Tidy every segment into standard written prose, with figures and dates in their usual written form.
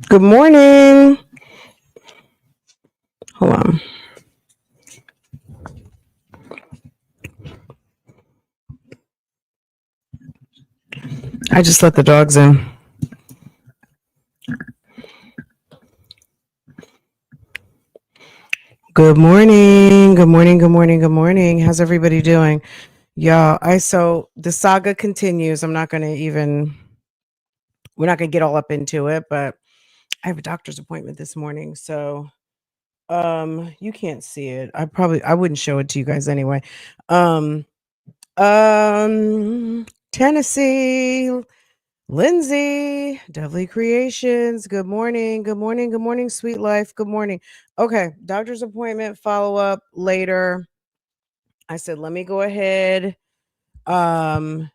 Good morning. Hold on. I just let the dogs in. Good morning. Good morning. Good morning. Good morning. How's everybody doing? Yeah, so the saga continues. We're not going to get all up into it, but I have a doctor's appointment this morning. So you can't see it. I wouldn't show it to you guys anyway. Tennessee, Lindsay, Dovely Creations. Good morning. Good morning. Good morning, sweet life. Good morning. Okay, doctor's appointment, follow up later. I said, let me go ahead and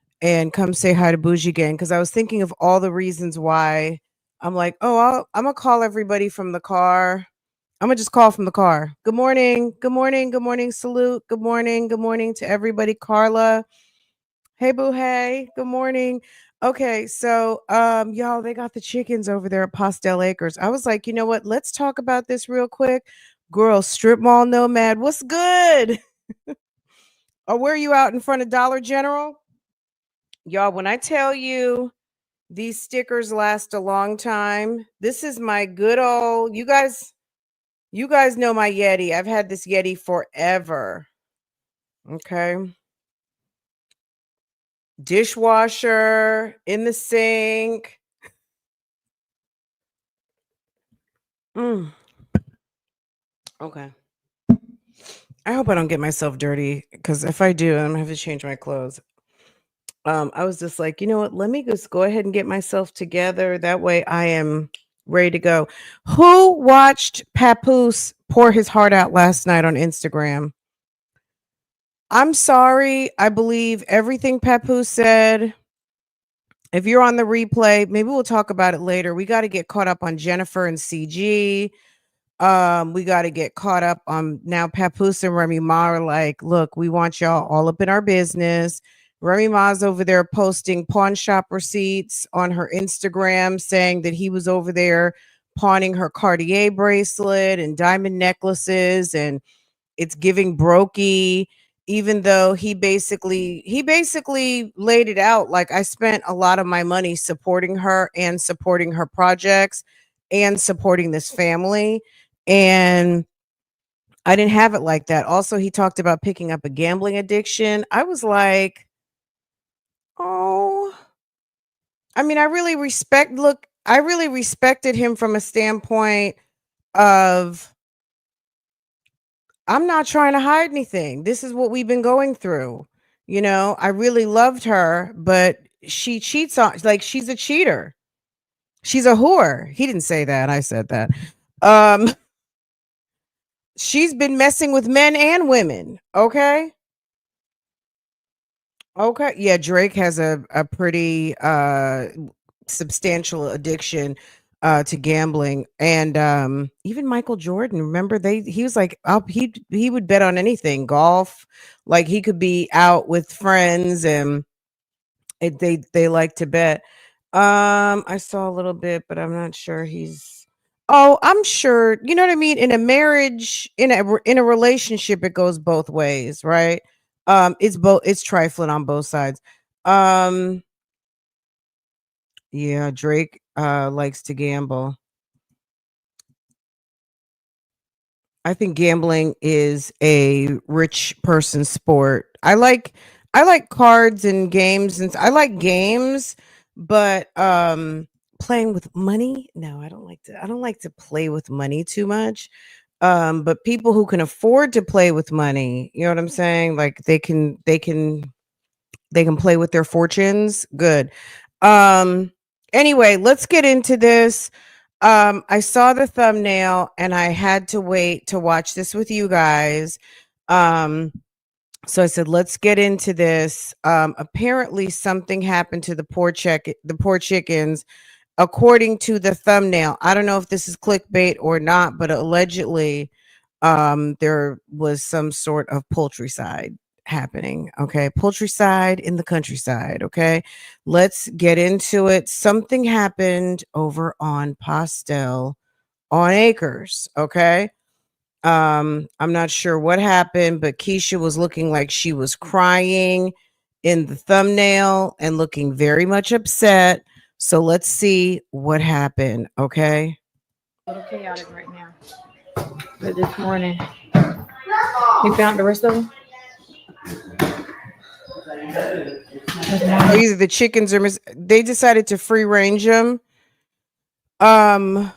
come say hi to Bougie again, because I was thinking of all the reasons why. I'm like, I'm gonna call everybody from the car. I'm gonna just call from the car. Good morning. Good morning. Good morning. Salute. Good morning. Good morning to everybody. Carla. Hey, boo. Hey. Good morning. Okay, so y'all, they got the chickens over there at Pastel Acres. I was like, you know what? Let's talk about this real quick. Girl, strip mall nomad, what's good? Or were you out in front of Dollar General? Y'all, when I tell you these stickers last a long time, this is my good old, you guys know my Yeti. I've had this Yeti forever. Okay. Dishwasher in the sink. Okay. I hope I don't get myself dirty, because if I do, I'm gonna have to change my clothes. I was just like, you know what? Let me just go ahead and get myself together. That way I am ready to go. Who watched Papoose pour his heart out last night on Instagram? I'm sorry. I believe everything Papoose said. If you're on the replay, maybe we'll talk about it later. We got to get caught up on Jennifer and CG. We got to get caught up on now. Papoose and Remy Ma are like, look, we want y'all all up in our business. Remy Ma's over there posting pawn shop receipts on her Instagram saying that he was over there pawning her Cartier bracelet and diamond necklaces, and it's giving brokey, even though he basically laid it out like, I spent a lot of my money supporting her and supporting her projects and supporting this family, and I didn't have it like that. Also, he talked about picking up a gambling addiction. I was like, oh, I mean, I really respected him from a standpoint of, I'm not trying to hide anything. This is what we've been going through. You know, I really loved her, but she cheats on, like, she's a cheater. She's a whore. He didn't say that. I said that. She's been messing with men and women. Okay. Okay. Yeah, Drake has a pretty substantial addiction to gambling, and even Michael Jordan, remember, he was like, he would bet on anything, golf, like he could be out with friends, and they like to bet. I saw a little bit, but I'm not sure he's. Oh, I'm sure. You know what I mean? In a marriage, in a relationship, it goes both ways, right? It's both. It's trifling on both sides. Um, yeah, Drake likes to gamble. I think gambling is a rich person sport. I like cards and games, and I like games, but playing with money? No, I don't like to play with money too much. But people who can afford to play with money, you know what I'm saying? Like they can play with their fortunes. Good. Um anyway, let's get into this. I saw the thumbnail and I had to wait to watch this with you guys. Um so I said, let's get into this. Apparently something happened to the poor chickens according to the thumbnail. I don't know if this is clickbait or not, but allegedly there was some sort of poultricide happening. Okay, poultricide in the countryside. Okay, let's get into it. Something happened over on Postell on Acres. Okay, I'm not sure what happened, but Keisha was looking like she was crying in the thumbnail and looking very much upset. So let's see what happened. Okay, A little chaotic right now. But this morning, we found the rest of them. This so morning, either the chickens are they decided to free range them. um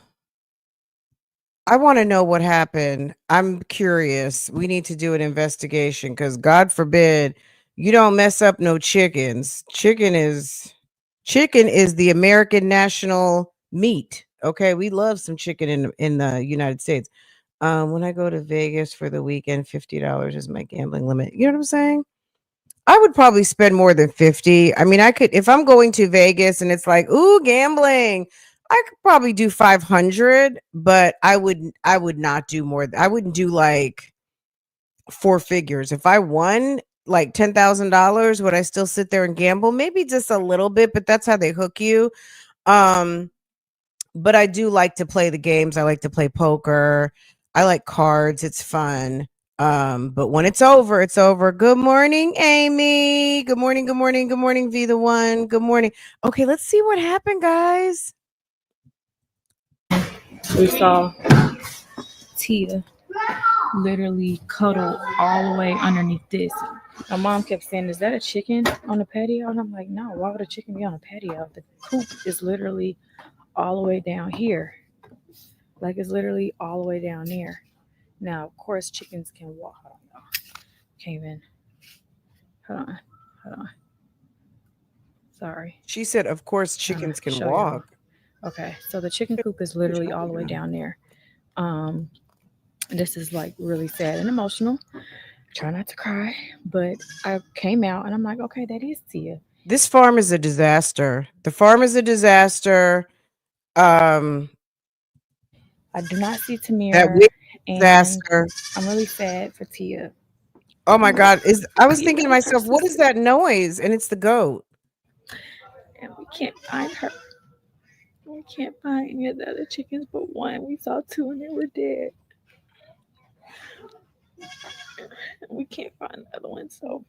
I want to know what happened. I'm curious. We need to do an investigation because God forbid you don't mess up no chickens. Chicken is the American national meat. Okay, we love some chicken in the United States. When I go to Vegas for the weekend, $50 is my gambling limit. You know what I'm saying? I would probably spend more than 50. I mean, I could if I'm going to Vegas and it's like, "Ooh, gambling." I could probably do 500, but I would not do more. I wouldn't do like four figures. If I won like $10,000, would I still sit there and gamble? Maybe just a little bit, but that's how they hook you. Um but I do like to play the games. I like to play poker. I like cards. It's fun. But when it's over, it's over. Good morning, Amy. Good morning, good morning, good morning, V the one. Good morning. Okay, let's see what happened, guys. we saw Tia literally cuddle all the way underneath this. My mom kept saying, "Is that a chicken on the patio?" And I'm like, "No, why would a chicken be on a patio? The coop is literally all the way down here. Like, it's literally all the way down there." Now, of course, chickens can walk. Hold on, y'all. Came in. Hold on. Hold on. Sorry. She said, of course, Trying chickens to can show y'all. walk. Okay, so the chicken coop is literally all the way down there. Um, this is like really sad and emotional. Try not to cry, but I came out and I'm like, okay, that is Tia. This farm is a disaster. The farm is a disaster. Um, I do not see that Tamir, wig and disaster. I'm really sad for Tia. Oh my God. I was thinking to myself, what is that noise? And it's the goat. And we can't find her. We can't find any of the other chickens but one. We saw two and they were dead. We can't find the other one, so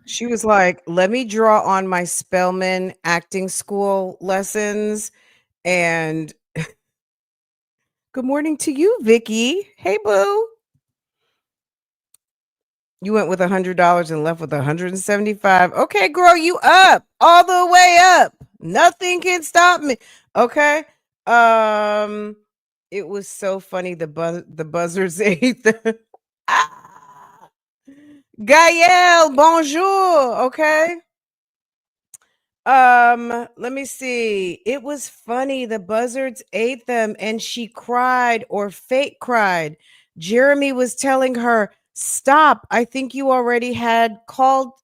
She was like, let me draw on my Spelman acting school lessons. And good morning to you, Vicky. Hey, boo. You went with $100 and left with 175. Okay, girl, you up all the way up. Nothing can stop me. Okay. Um, it was so funny. The buzzers ate the ah! Gael, bonjour. Okay. Let me see. It was funny. The buzzards ate them and she cried or fake cried. Jeremy was telling her, "Stop. I think you already had called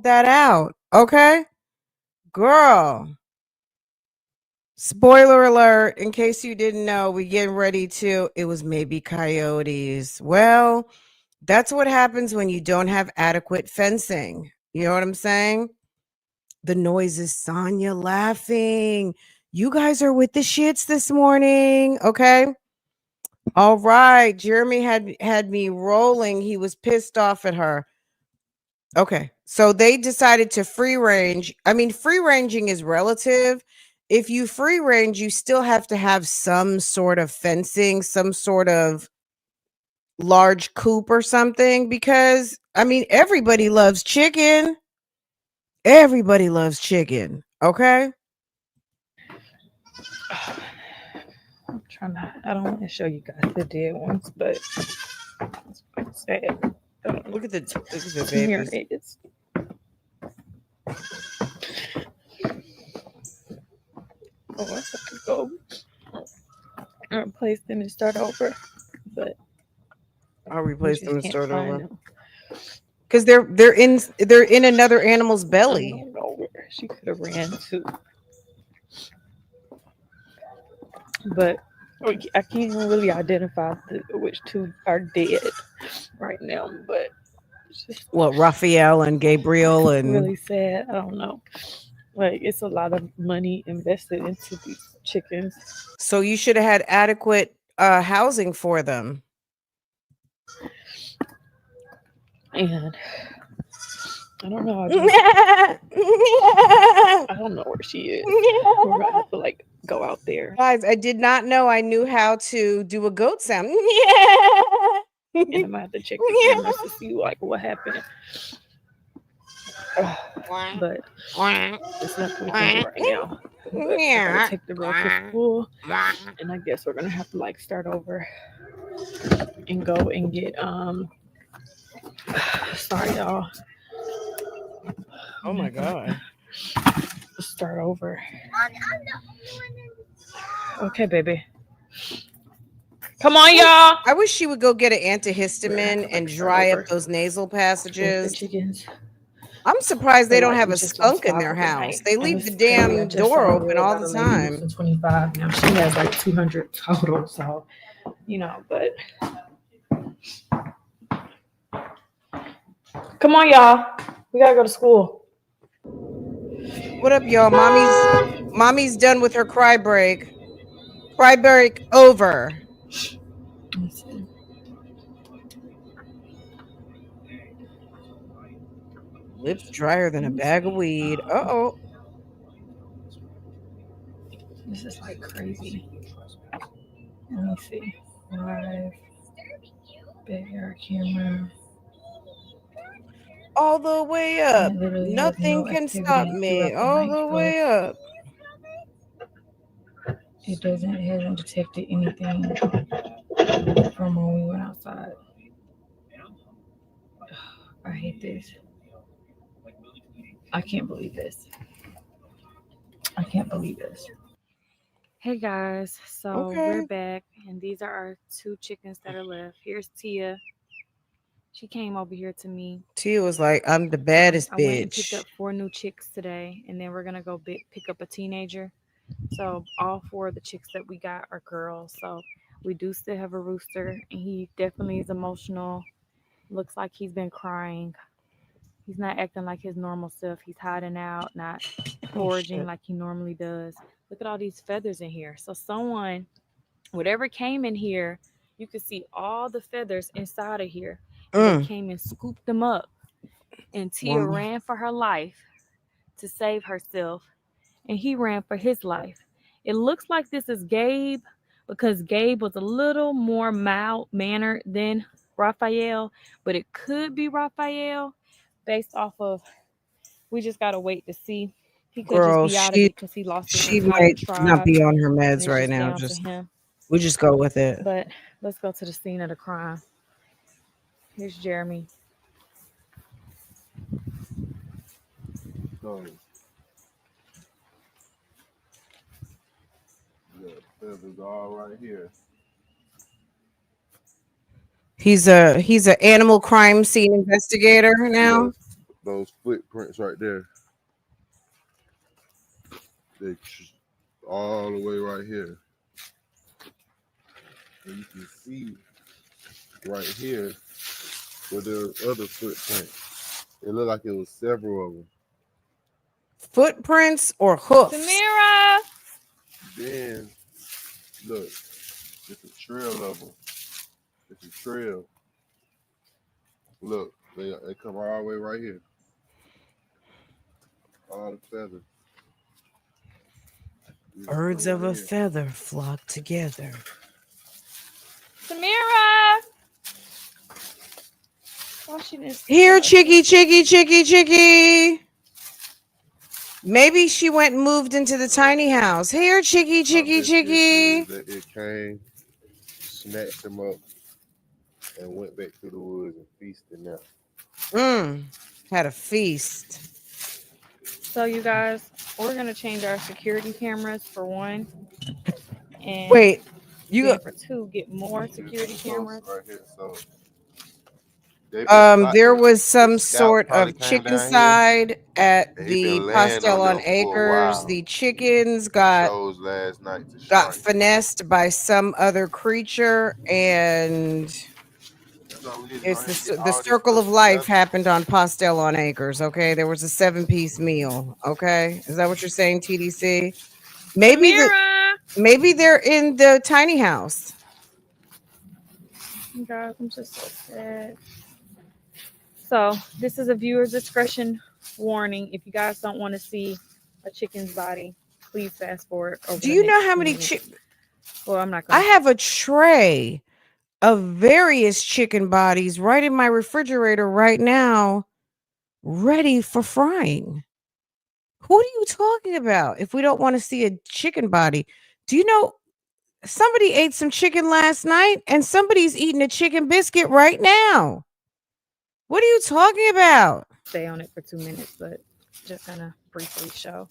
that out." Okay? Girl. Spoiler alert, in case you didn't know, we getting ready to it was maybe coyotes. Well, that's what happens when you don't have adequate fencing. You know what I'm saying? The noise is Sonya laughing. You guys are with the shits this morning. Okay. All right. Jeremy had me rolling. He was pissed off at her. Okay. So they decided to free range. I mean, free ranging is relative. If you free range, you still have to have some sort of fencing, some sort of large coop or something, because I mean, everybody loves chicken. Everybody loves chicken. Okay. I'm trying to. I don't want to show you guys the dead ones, but it's sad. Look at the Here babies. it is. Oh, I have to go and replace them and start over, but I'll we replace just them and can't start find over. them. Because they're in another animal's I belly. don't know where she could have ran to, but I can't even really identify which two are dead right now. But it's just What, Raphael and Gabriel and really sad. I don't know. Like, it's a lot of money invested into these chickens. so you should have had adequate housing for them. And I don't know. I don't know where she is. We're gonna have to like go out there. Guys, I did not know I knew how to do a goat sound. And I'm gonna have to check the cameras to see like what happened. But it's nothing we can do right now. But I gotta take the girl to school, and I guess we're gonna have to like start over and go and get sorry y'all. Oh my god. Start over. Okay, baby. Come on, y'all. I wish she would go get an antihistamine and dry up those nasal The passages. chickens. I'm surprised they But, don't like, have we a just lost skunk in 5 their house. overnight. They And leave it's the crazy. I damn just door saw open where all about the a lady time. losing 25 now. She has like 200 total. So, you know, but come on, y'all. We gotta go to school. What up, y'all? Mommy's done with her cry break. Cry break over. Lips drier than a bag of weed. Uh-oh. This is like crazy. Let me see. Live. Bigger camera. All the way up. It literally has Nothing no can stop activity me. throughout the All night. the So way up. it hasn't detected anything from when we went outside. I hate this. I can't believe this. I can't believe this. Hey guys, so we're Okay. back, and these are our 2 chickens that are left. Here's Tia. She came over here to me. Tia was like, I'm the baddest I went and picked bitch. up 4 new chicks today, and then we're gonna go pick up a teenager. So all 4 of the chicks that we got are girls. So we do still have a rooster, and he definitely is emotional. Looks like he's been crying. He's not acting like his normal self. He's hiding out, not foraging shit. like he normally does. Look at all these feathers in here. So someone, whatever came in here, you could see all the feathers inside of here. And they came and scooped them up. And Tia Woman. ran for her life to save herself. And he ran for his life. It looks like this is Gabe because Gabe was a little more mild mannered than Raphael, but it could be Raphael based off of, we just gotta wait to see. He could just Girl, be out of it because he lost his she entire might not tribe, be on her and meds it's right just now. down to him. We just go with it. But let's go to the scene of the crime. Here's Jeremy. So, the feathers all right here. He's an animal crime scene investigator now. Those footprints right there. They all the way right here. And you can see right here where there's other footprints. It looked like it was several of them. Footprints or hoofs? Samira. Then look, it's a trail of them. It's a trail. Look, they come all the way right here. All the feathers. These Birds come of right a here. feather flock together. Samira. Oh, she didn't Here, Chicky. Maybe she went and moved into the tiny house. Here, Chicky. I bet you it came, snatched them up, and went back to the woods and feasted now. Had a feast. So you guys, we're gonna change our security cameras for one, and wait, you then for two, get more security cameras. Right here, so there was some sort of chicken side at the Pastel on Acres. The chickens got last night to got finessed by some other creature, and it's the circle of life happened on Pastel on Acres. Okay, there was a 7-piece meal. Okay, is that what you're saying, TDC? Maybe they're in the tiny house. Guys, I'm just so sad. So this is a viewer's discretion warning. If you guys don't want to see a chicken's body, please fast forward. Do you know how many chickens? Well, I'm not gonna. I have a tray of various chicken bodies right in my refrigerator right now, ready for frying. What are you talking about? If we don't want to see a chicken body, do you know somebody ate some chicken last night and somebody's eating a chicken biscuit right now? What are you talking about? Stay on it for 2 minutes, but just gonna briefly show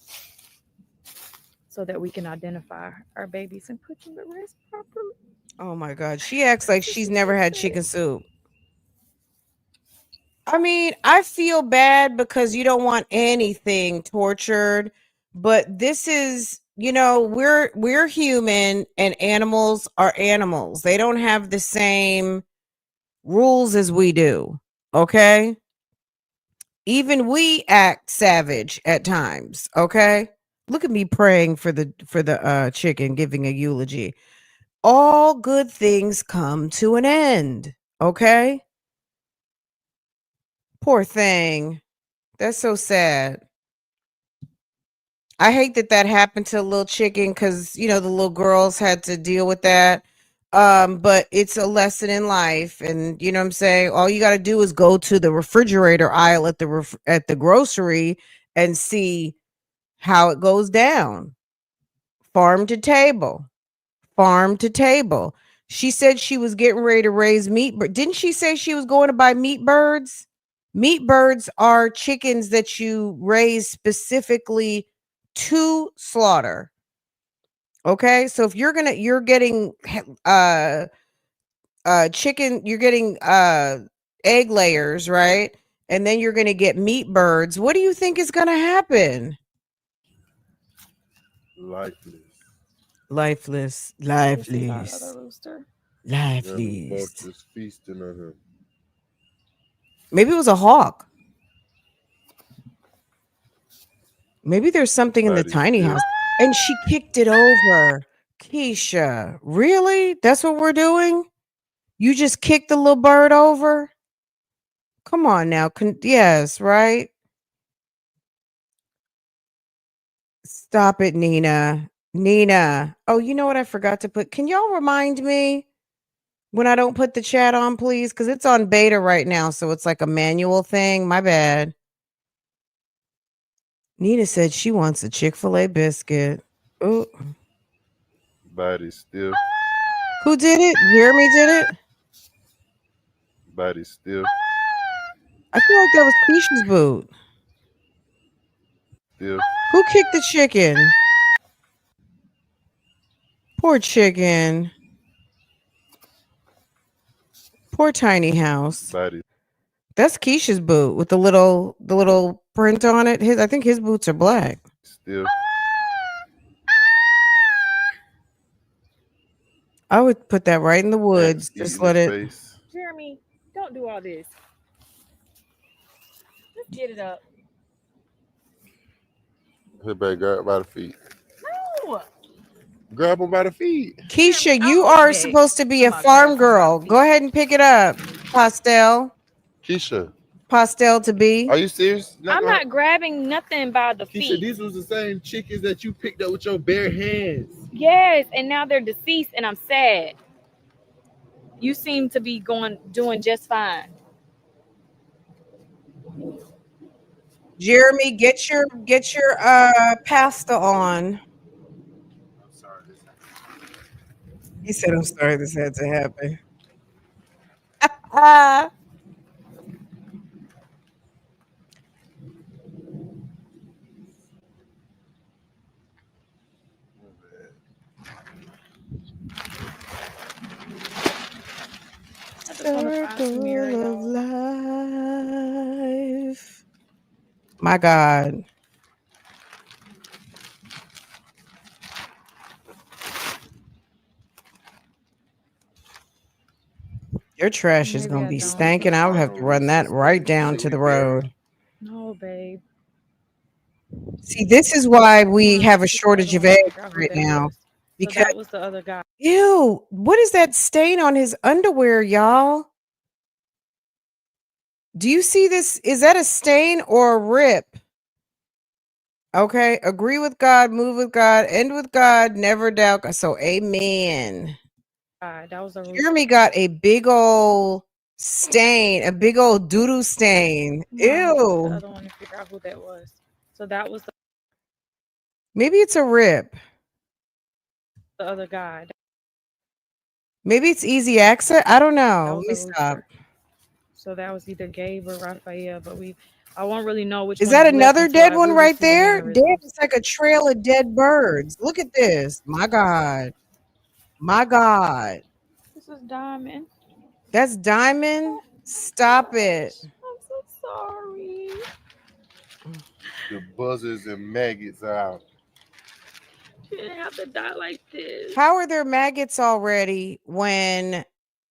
so that we can identify our babies and put them to rest properly. Oh my God. She acts like she's never had chicken soup. I mean, I feel bad because you don't want anything tortured, but this is, we're human and animals are animals. They don't have the same rules as we do. Okay? Even we act savage at times, okay? Look at me praying for the chicken, giving a eulogy. All good things come to an end, okay? Poor thing. That's so sad. I hate that happened to a little chicken because, the little girls had to deal with that. But it's a lesson in life. And you know what I'm saying? All you got to do is go to the refrigerator aisle at the grocery and see how it goes down. Farm to table. She said she was getting ready to raise meat, but didn't she say she was going to buy meat birds? Meat birds are chickens that you raise specifically to slaughter. Okay, so if you're getting chicken, you're getting egg layers, right? And then you're gonna get meat birds. What do you think is gonna happen? Lifeless. Feasting on him. Maybe it was a hawk. Maybe there's something in the tiny house. And she kicked it over. Keisha, really? That's what we're doing? You just kicked the little bird over? Come on now. Yes, right? Stop it, Nina. Oh, you know what I forgot to put? Can y'all remind me when I don't put the chat on, please? Because it's on beta right now, so it's like a manual thing. My bad. Nina said she wants a Chick-fil-A biscuit. Ooh. Body still. Who did it? Jeremy did it? Body still. I feel like that was Keisha's boot. Still. Who kicked the chicken? Poor chicken. Poor tiny house. Body. That's Keisha's boot with the little print on it. I think his boots are black. Still. I would put that right in the woods. Just let it. Face. Jeremy, don't do all this. Let's get it up. Hey, baby, grab by the feet. No. Grab them by the feet. Keisha, Jeremy, you I'll are eat it. supposed to be a Come on, farm grab something by girl. the Go ahead and pick it up. Pastel. Keisha, Pastel to be. are you serious? I'm not grabbing nothing by the Keisha, feet. these was the same chickens that you picked up with your bare hands. Yes, and now they're deceased, and I'm sad. You seem to be doing just fine. Jeremy, get your pasta on. I'm sorry. He said, I'm sorry this had to happen. Ah. I just want to find Samira, Circle of y'all. life. My God. Your trash is Maybe going to I be don't. stanking. I would have to run that right down to the road. No, babe. See, this is why we Hold on, have a let's get the other shortage of one. I eggs forgot who right that now. was. So Because, that was the other guy. ew, what is that stain on his underwear, y'all? Do you see this? Is that a stain or a rip? Okay. Agree with God, move with God, end with God, never doubt God. So, amen. That was a Jeremy got a big old stain, a big old doo-doo stain. the Ew. other one to figure out who that was. So that was Maybe it's a rip. the other guy. Maybe it's easy access. I don't That know. was Let me a stop. rooster. So that was either Gabe or Raphael, but I won't really know which Is one that is left another until dead I one really right see the there? Damn, mannerisms. it's like a trail of dead birds. Look at this. My God. My God. This is Diamond. That's Diamond. Stop it. I'm so sorry. The buzzards and maggots are out. You didn't have to die like this. How are there maggots already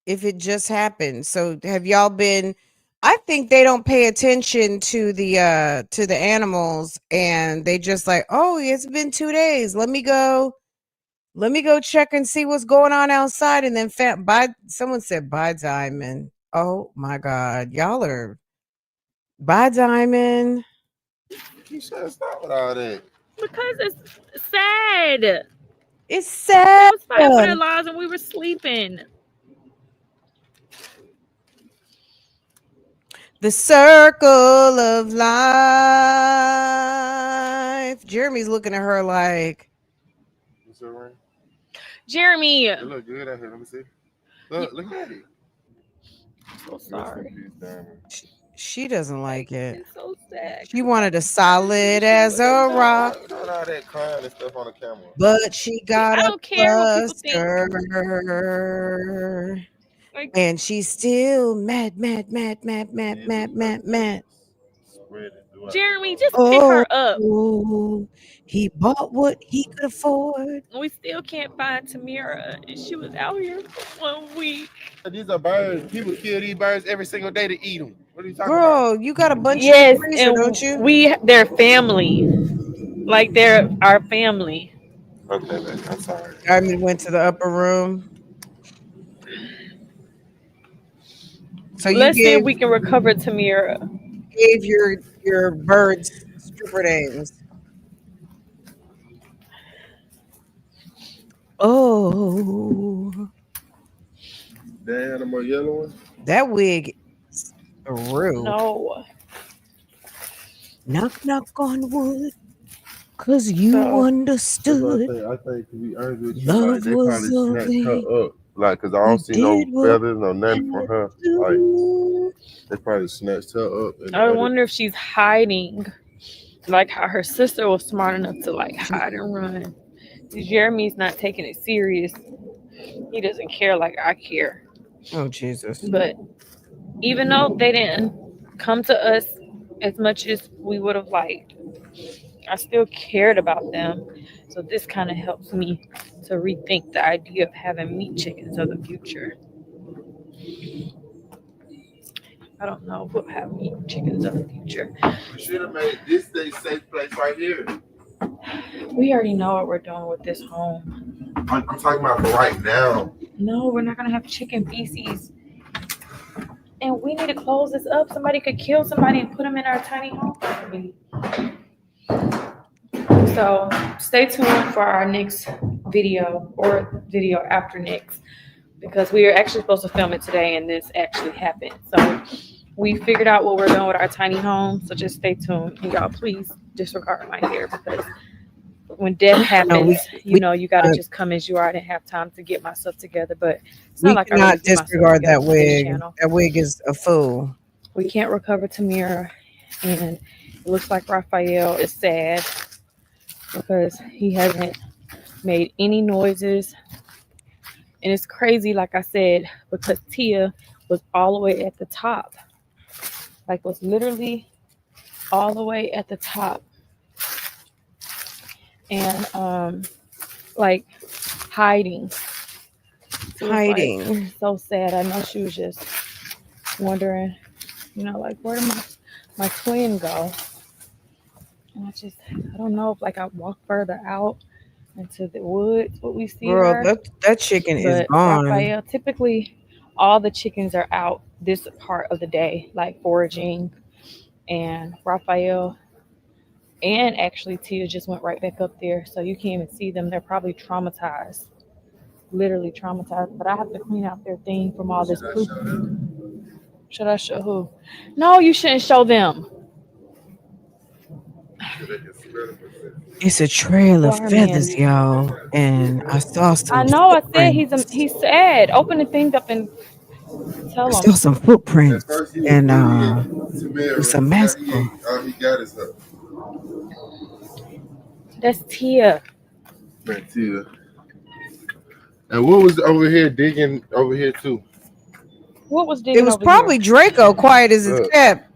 if it just happened? So have y'all been I think they don't pay attention to the animals and they just like, "Oh, it's been 2 days. Let me go check and see what's going on outside." And then someone said bye Diamond. Oh my God. Y'all are bye Diamond. You should stop with all that. Because it's sad. It's They sad. was fighting for their lives and we were sleeping. The circle of life. Jeremy's looking at her like, What's that ring? Jeremy. It look good out here. Let me see. Look at it. I'm so sorry. she doesn't like it. It's so sad. She wanted a solid as a rock, Doing all that crying and stuff on the camera. but she got I a don't care what people think. cluster. Like, And she's still mad. Jeremy, just pick her up. Oh, he bought what he could afford. We still can't find Tamira, and she was out here for 1 week. These are birds. People kill these birds every single day to eat them. What are you talking about? Girl, you got a bunch in Yes, the freezer, and don't you? they're family. Like they're our family. Okay, man. I'm sorry. Diamond went to the upper room. So Let's see if we can recover Tamira. gave your birds stripper names. Oh, The animal yellow one? that wig is through. No. Knock on wood, 'cause you understood. I think to be honest with you, Love like, they was probably a snatched her thing. up. Like, cause I don't see no feathers, no nothing from her. Like, they probably snatched her up. And I wonder if she's hiding, like how her sister was smart enough to like hide and run. Jeremy's not taking it serious. He doesn't care like I care. Oh Jesus! But even though they didn't come to us as much as we would have liked, I still cared about them. So this kind of helps me to rethink the idea of having meat chickens of the future. I don't know if we'll have meat chickens of the future. we should have made this a safe place right here. We already know what we're doing with this home. I'm talking about for right now. No, we're not gonna have chicken feces. And we need to close this up. Somebody could kill somebody and put them in our tiny home. So stay tuned for our next video or video after next, because we are actually supposed to film it today and this actually happened. So we figured out what we're doing with our tiny home. So just stay tuned. And y'all, please disregard my hair, because when death happens, you got to just come as you are. I didn't have time to get myself together, but it's not like I really get disregard that myself together for this wig. channel. That wig is a fool. We can't recover Tamira, and it looks like Raphael is sad because he hasn't made any noises. And it's crazy, like I said, because Tia was all the way at the top. Like, was literally all the way at the top. And like hiding. Hiding. Like, so sad. I know she was just wondering, like, where did my twin go? And I don't know if like I walk further out into the woods, what we see. Girl, that chicken is gone. Raphael, typically all the chickens are out this part of the day, like foraging. And Raphael and actually Tia just went right back up there, so you can't even see them. They're probably traumatized, literally traumatized. But I have to clean out their thing from all this poop. Should I show who? No, you shouldn't show them. It's a trail of feathers, y'all, and I saw some. I know. I said he's sad. Open the thing up and tell him. I saw some footprints and some masks. All he got is her. That's Tia. That's Tia. And what was over here digging over here too? What was digging? It was probably here? Draco, quiet as it's kept.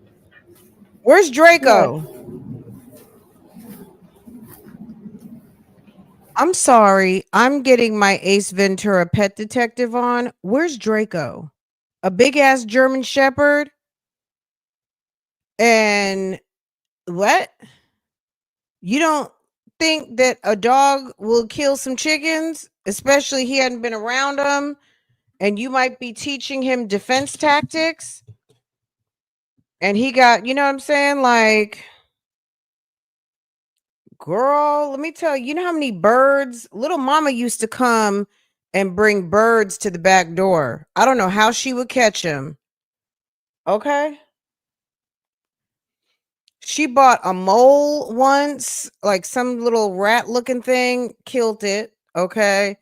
Where's Draco? What? I'm sorry. I'm getting my Ace Ventura pet detective on. Where's Draco? A big ass German Shepherd? And what? You don't think that a dog will kill some chickens? Especially he hadn't been around them. And you might be teaching him defense tactics. And he got, you know what I'm saying? Like, girl, let me tell you, you know how many birds? Little mama used to come and bring birds to the back door. I don't know how she would catch them. Okay. She bought a mole once, like some little rat looking thing, killed it. Okay.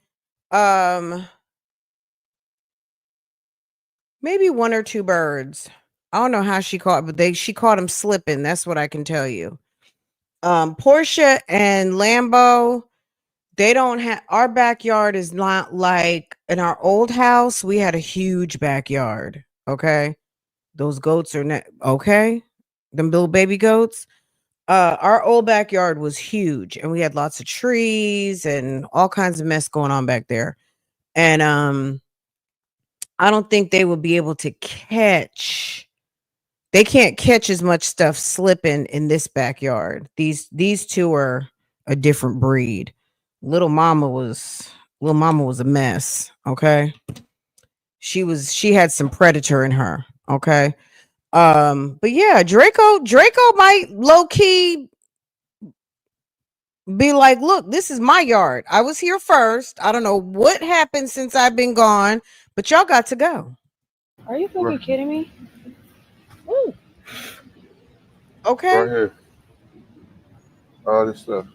Maybe one or two birds. I don't know how she caught, but she caught them slipping. That's what I can tell you. Portia and Lambo, they don't have, our backyard is not like in our old house. We had a huge backyard. Okay. Those goats are not okay. Them little baby goats. Our old backyard was huge and we had lots of trees and all kinds of mess going on back there. And I don't think they will be able to catch. They can't catch as much stuff slipping in this backyard. These two are a different breed. Little mama was a mess. Okay. She had some predator in her. Okay. But yeah, Draco might low key be like, look, this is my yard. I was here first. I don't know what happened since I've been gone, but y'all got to go. Are you fucking kidding me? Ooh. Okay. Right here. All this stuff.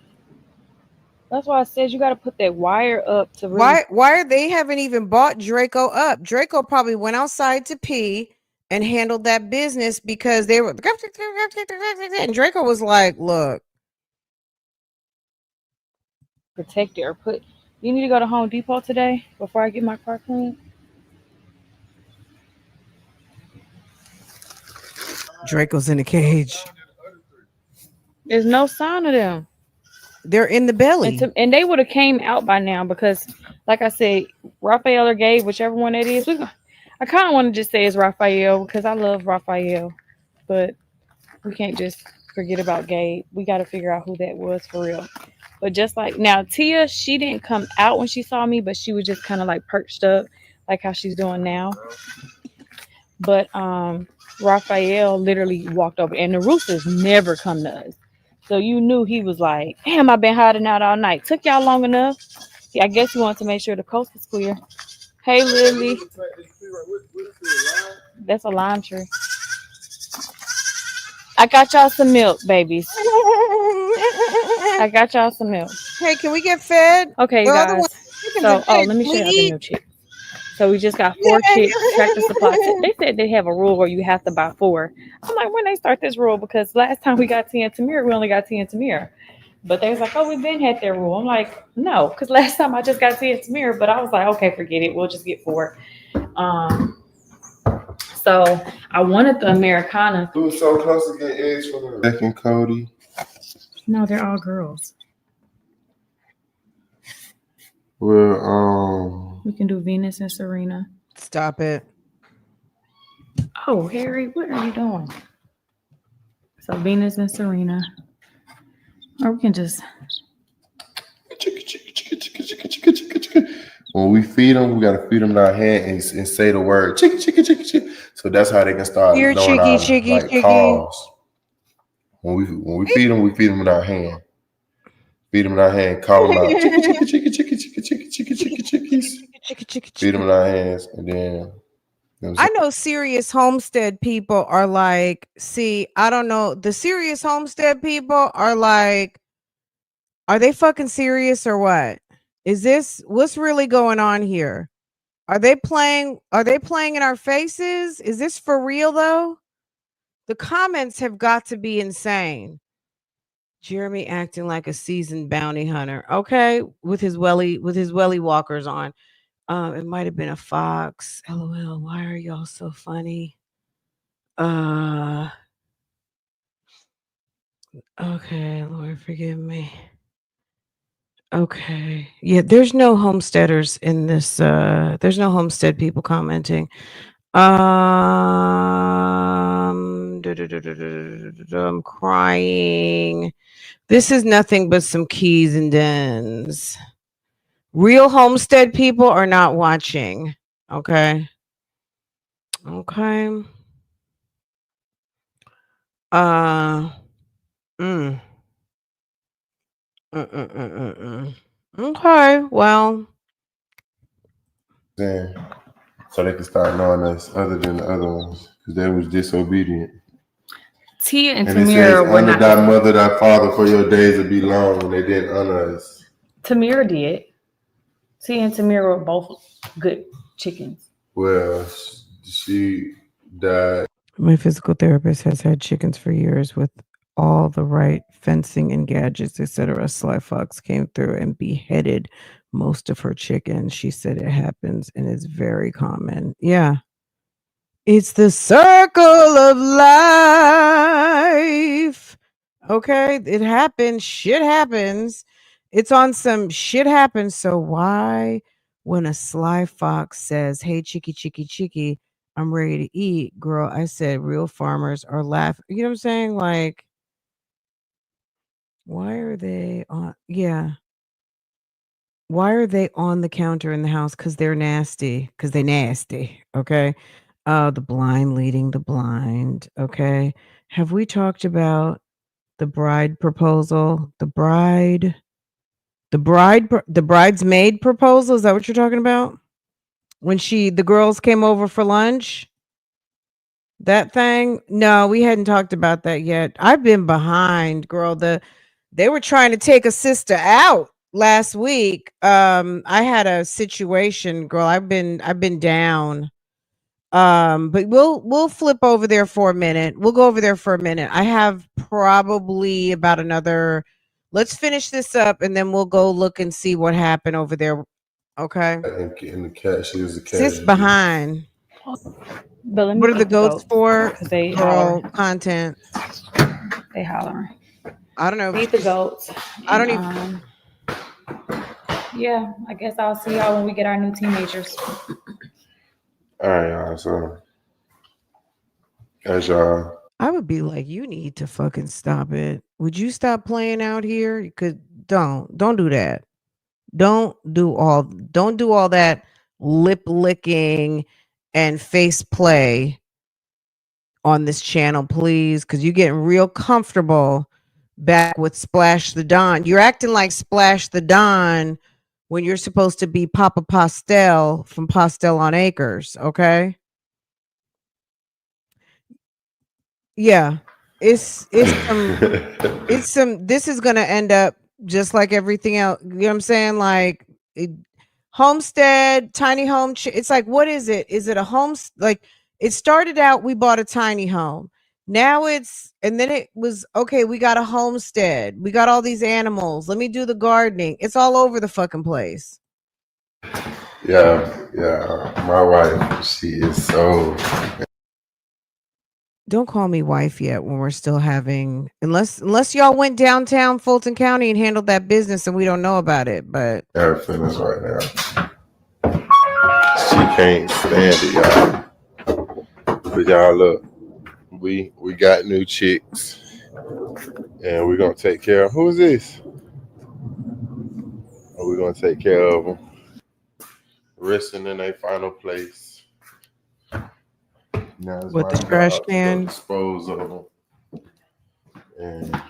That's why I said you got to put that wire up to really... Why they haven't even bought Draco up. Draco probably went outside to pee and handled that business because they were, and Draco was like, look, protect it or put, you need to go to Home Depot today before I get my car cleaned. Draco's in a cage. There's no sign of them. They're in the belly. And they would have came out by now because, like I said, Raphael or Gabe, whichever one it is. I kind of want to just say it's Raphael because I love Raphael. But we can't just forget about Gabe. We got to figure out who that was for real. But just like now, Tia, she didn't come out when she saw me, but she was just kind of like perched up, like how she's doing now. But Raphael literally walked over, and the roosters never come to us. So you knew he was like, damn, I've been hiding out all night. Took y'all long enough. I guess he wanted to make sure the coast was clear. Hey, Lily. That's a lime tree. I got y'all some milk, babies. I got y'all some milk. Hey, can we get fed? Okay, you guys. So, let me show you the new chick. So we just got 4 chicks, Tractor Supply. They said they have a rule where you have to buy 4. I'm like, when they start this rule? Because last time we got Tia and Tamir, we only got Tia and Tamir. But they was like, oh, we've been had that rule. I'm like, no, because last time I just got Tia and Tamir. But I was like, okay, forget it. We'll just get 4. So I wanted the Americana. Who was so close to getting eggs for them? Beck and Cody. No, they're all girls. Well, We can do Venus and Serena. Stop it. Oh, Harry, what are you doing? So Venus and Serena. Or we can just... when we feed them, we gotta feed them in our hand and say the word chicky chicky chicky chicky. So that's how they can start You're knowing chicky, our chicky, like chicky. calls. When we feed them in our hand. Feed them in our hand, call them out. Chicky chicky chicky chicky chicky chicky chicky chicky chickies. Feed them in our hands, and then. I know serious homestead people are like, see, I don't know. The serious homestead people are like, are they fucking serious or what? Is this what's really going on here? Are they playing in our faces? Is this for real though? The comments have got to be insane. Jeremy acting like a seasoned bounty hunter. Okay, with his welly walkers on. It might have been a fox. LOL. Why are y'all so funny? Okay, Lord forgive me. Okay. Yeah, there's no homesteaders in this there's no homestead people commenting. I'm crying. This is nothing but some keys and dens. Real homestead people are not watching. Okay. Okay. Okay, well. So they can start knowing us other than the other ones because they was disobedient. Tia and it Tamir says, were honor not. thy mother, thy father, for your days will be long, and they didn't honor us. Tamir did. Tia and Tamir were both good chickens. Well, she died. My physical therapist has had chickens for years with all the right fencing and gadgets, etc. Sly Fox came through and beheaded most of her chickens. She said it happens and it's very common. Yeah. It's the circle of life. Okay, it happens. Shit happens. It's on some shit happens. So why, when a sly fox says, "Hey, chicky, chicky, chicky, I'm ready to eat," girl, I said, real farmers are laughing. You know what I'm saying? Like, why are they on? Yeah. Why are they on the counter in the house? Because they're nasty. Because they nasty. Okay. The blind leading the blind. Okay. Have we talked about the bride proposal? The bridesmaid proposal? Is that what you're talking about? When the girls came over for lunch? That thing? No, we hadn't talked about that yet. I've been behind, girl. They were trying to take a sister out last week. I had a situation, girl. I've been down. But we'll flip over there for a minute. We'll go over there for a minute. I have probably about another. Let's finish this up and then we'll go look and see what happened over there. Okay. And the cat, she was a cat. Sis behind. But let me What are the goats for? Because they Girl, content. They hollering. I don't know. Feed the goats. I don't even. Yeah, I guess I'll see y'all when we get our new teenagers. All right, y'all. So, as y'all I would be like, you need to fucking stop it. Would you stop playing out here? You could don't do that. Don't do all that lip licking and face play on this channel, please, because you're getting real comfortable back with Splash the Don. You're acting like Splash the Don when you're supposed to be Papa Postell from Pastel on Acres, okay? Yeah. It's some this is gonna end up just like everything else. You know what I'm saying? Like homestead, tiny home. It's like, what is it? Is it a home? Like it started out, we bought a tiny home. Now and then it was okay. We got a homestead. We got all these animals. Let me do the gardening. It's all over the fucking place. Yeah. My wife, she is so. Don't call me wife yet when we're still having unless y'all went downtown Fulton County and handled that business and we don't know about it. But Her feelings right now. She can't stand it, y'all. But y'all look, we got new chicks, and we're gonna take care of. Who is this? We're gonna take care of them, resting in their final place. Now it's with my the trash job to can. go dispose of them, and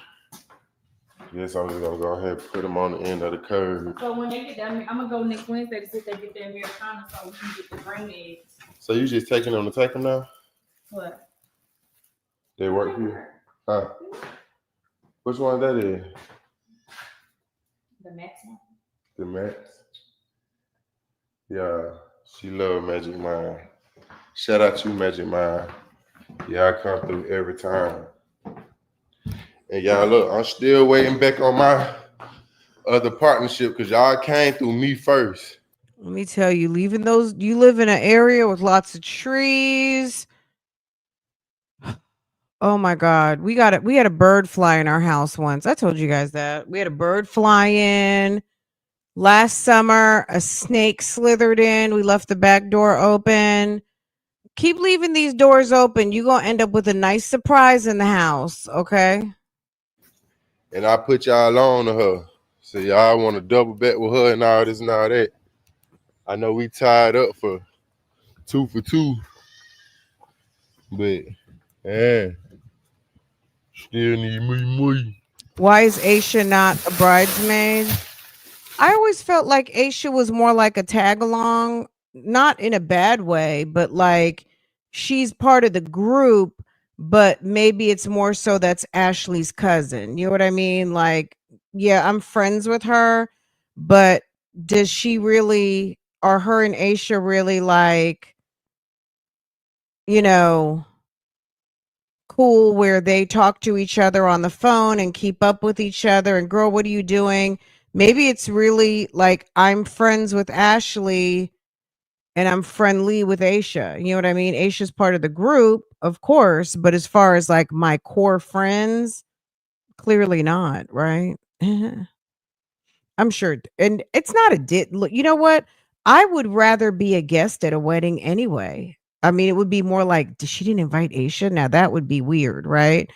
yes, I'm just gonna go ahead and put them on the end of the curb. So when they get down, I'm gonna go next Wednesday to see if they get their Americana so we can get the brain eggs. So you just taking them to take them now? What? They work here? Huh? Which one that is? The Max one? The Max? Yeah, she love Magic Mind. Shout out to Magic Mind. Y'all come through every time. And y'all look, I'm still waiting back on my other partnership because y'all came through me first. Let me tell you, you live in an area with lots of trees. Oh my God. We had a bird fly in our house once. I told you guys that. We had a bird fly in last summer. A snake slithered in. We left the back door open. Keep leaving these doors open. You're going to end up with a nice surprise in the house. Okay. And I put y'all on to her. So y'all want to double bet with her and all this and all that. I know we tied up for 2 for 2. But, still need me. Why is Aisha not a bridesmaid? I always felt like Aisha was more like a tag along, not in a bad way, but like she's part of the group, but maybe it's more so that's Ashley's cousin. You know what I mean? Like, yeah, I'm friends with her, but does she really, are her and Aisha really like, you know, cool where they talk to each other on the phone and keep up with each other and girl, what are you doing? Maybe it's really like I'm friends with Ashley and I'm friendly with Aisha. You know what I mean? Aisha's part of the group, of course, but as far as like my core friends, clearly not, right? I'm sure. And it's not look, you know what? I would rather be a guest at a wedding anyway. I mean, it would be more like, she didn't invite Aisha? Now that would be weird, right?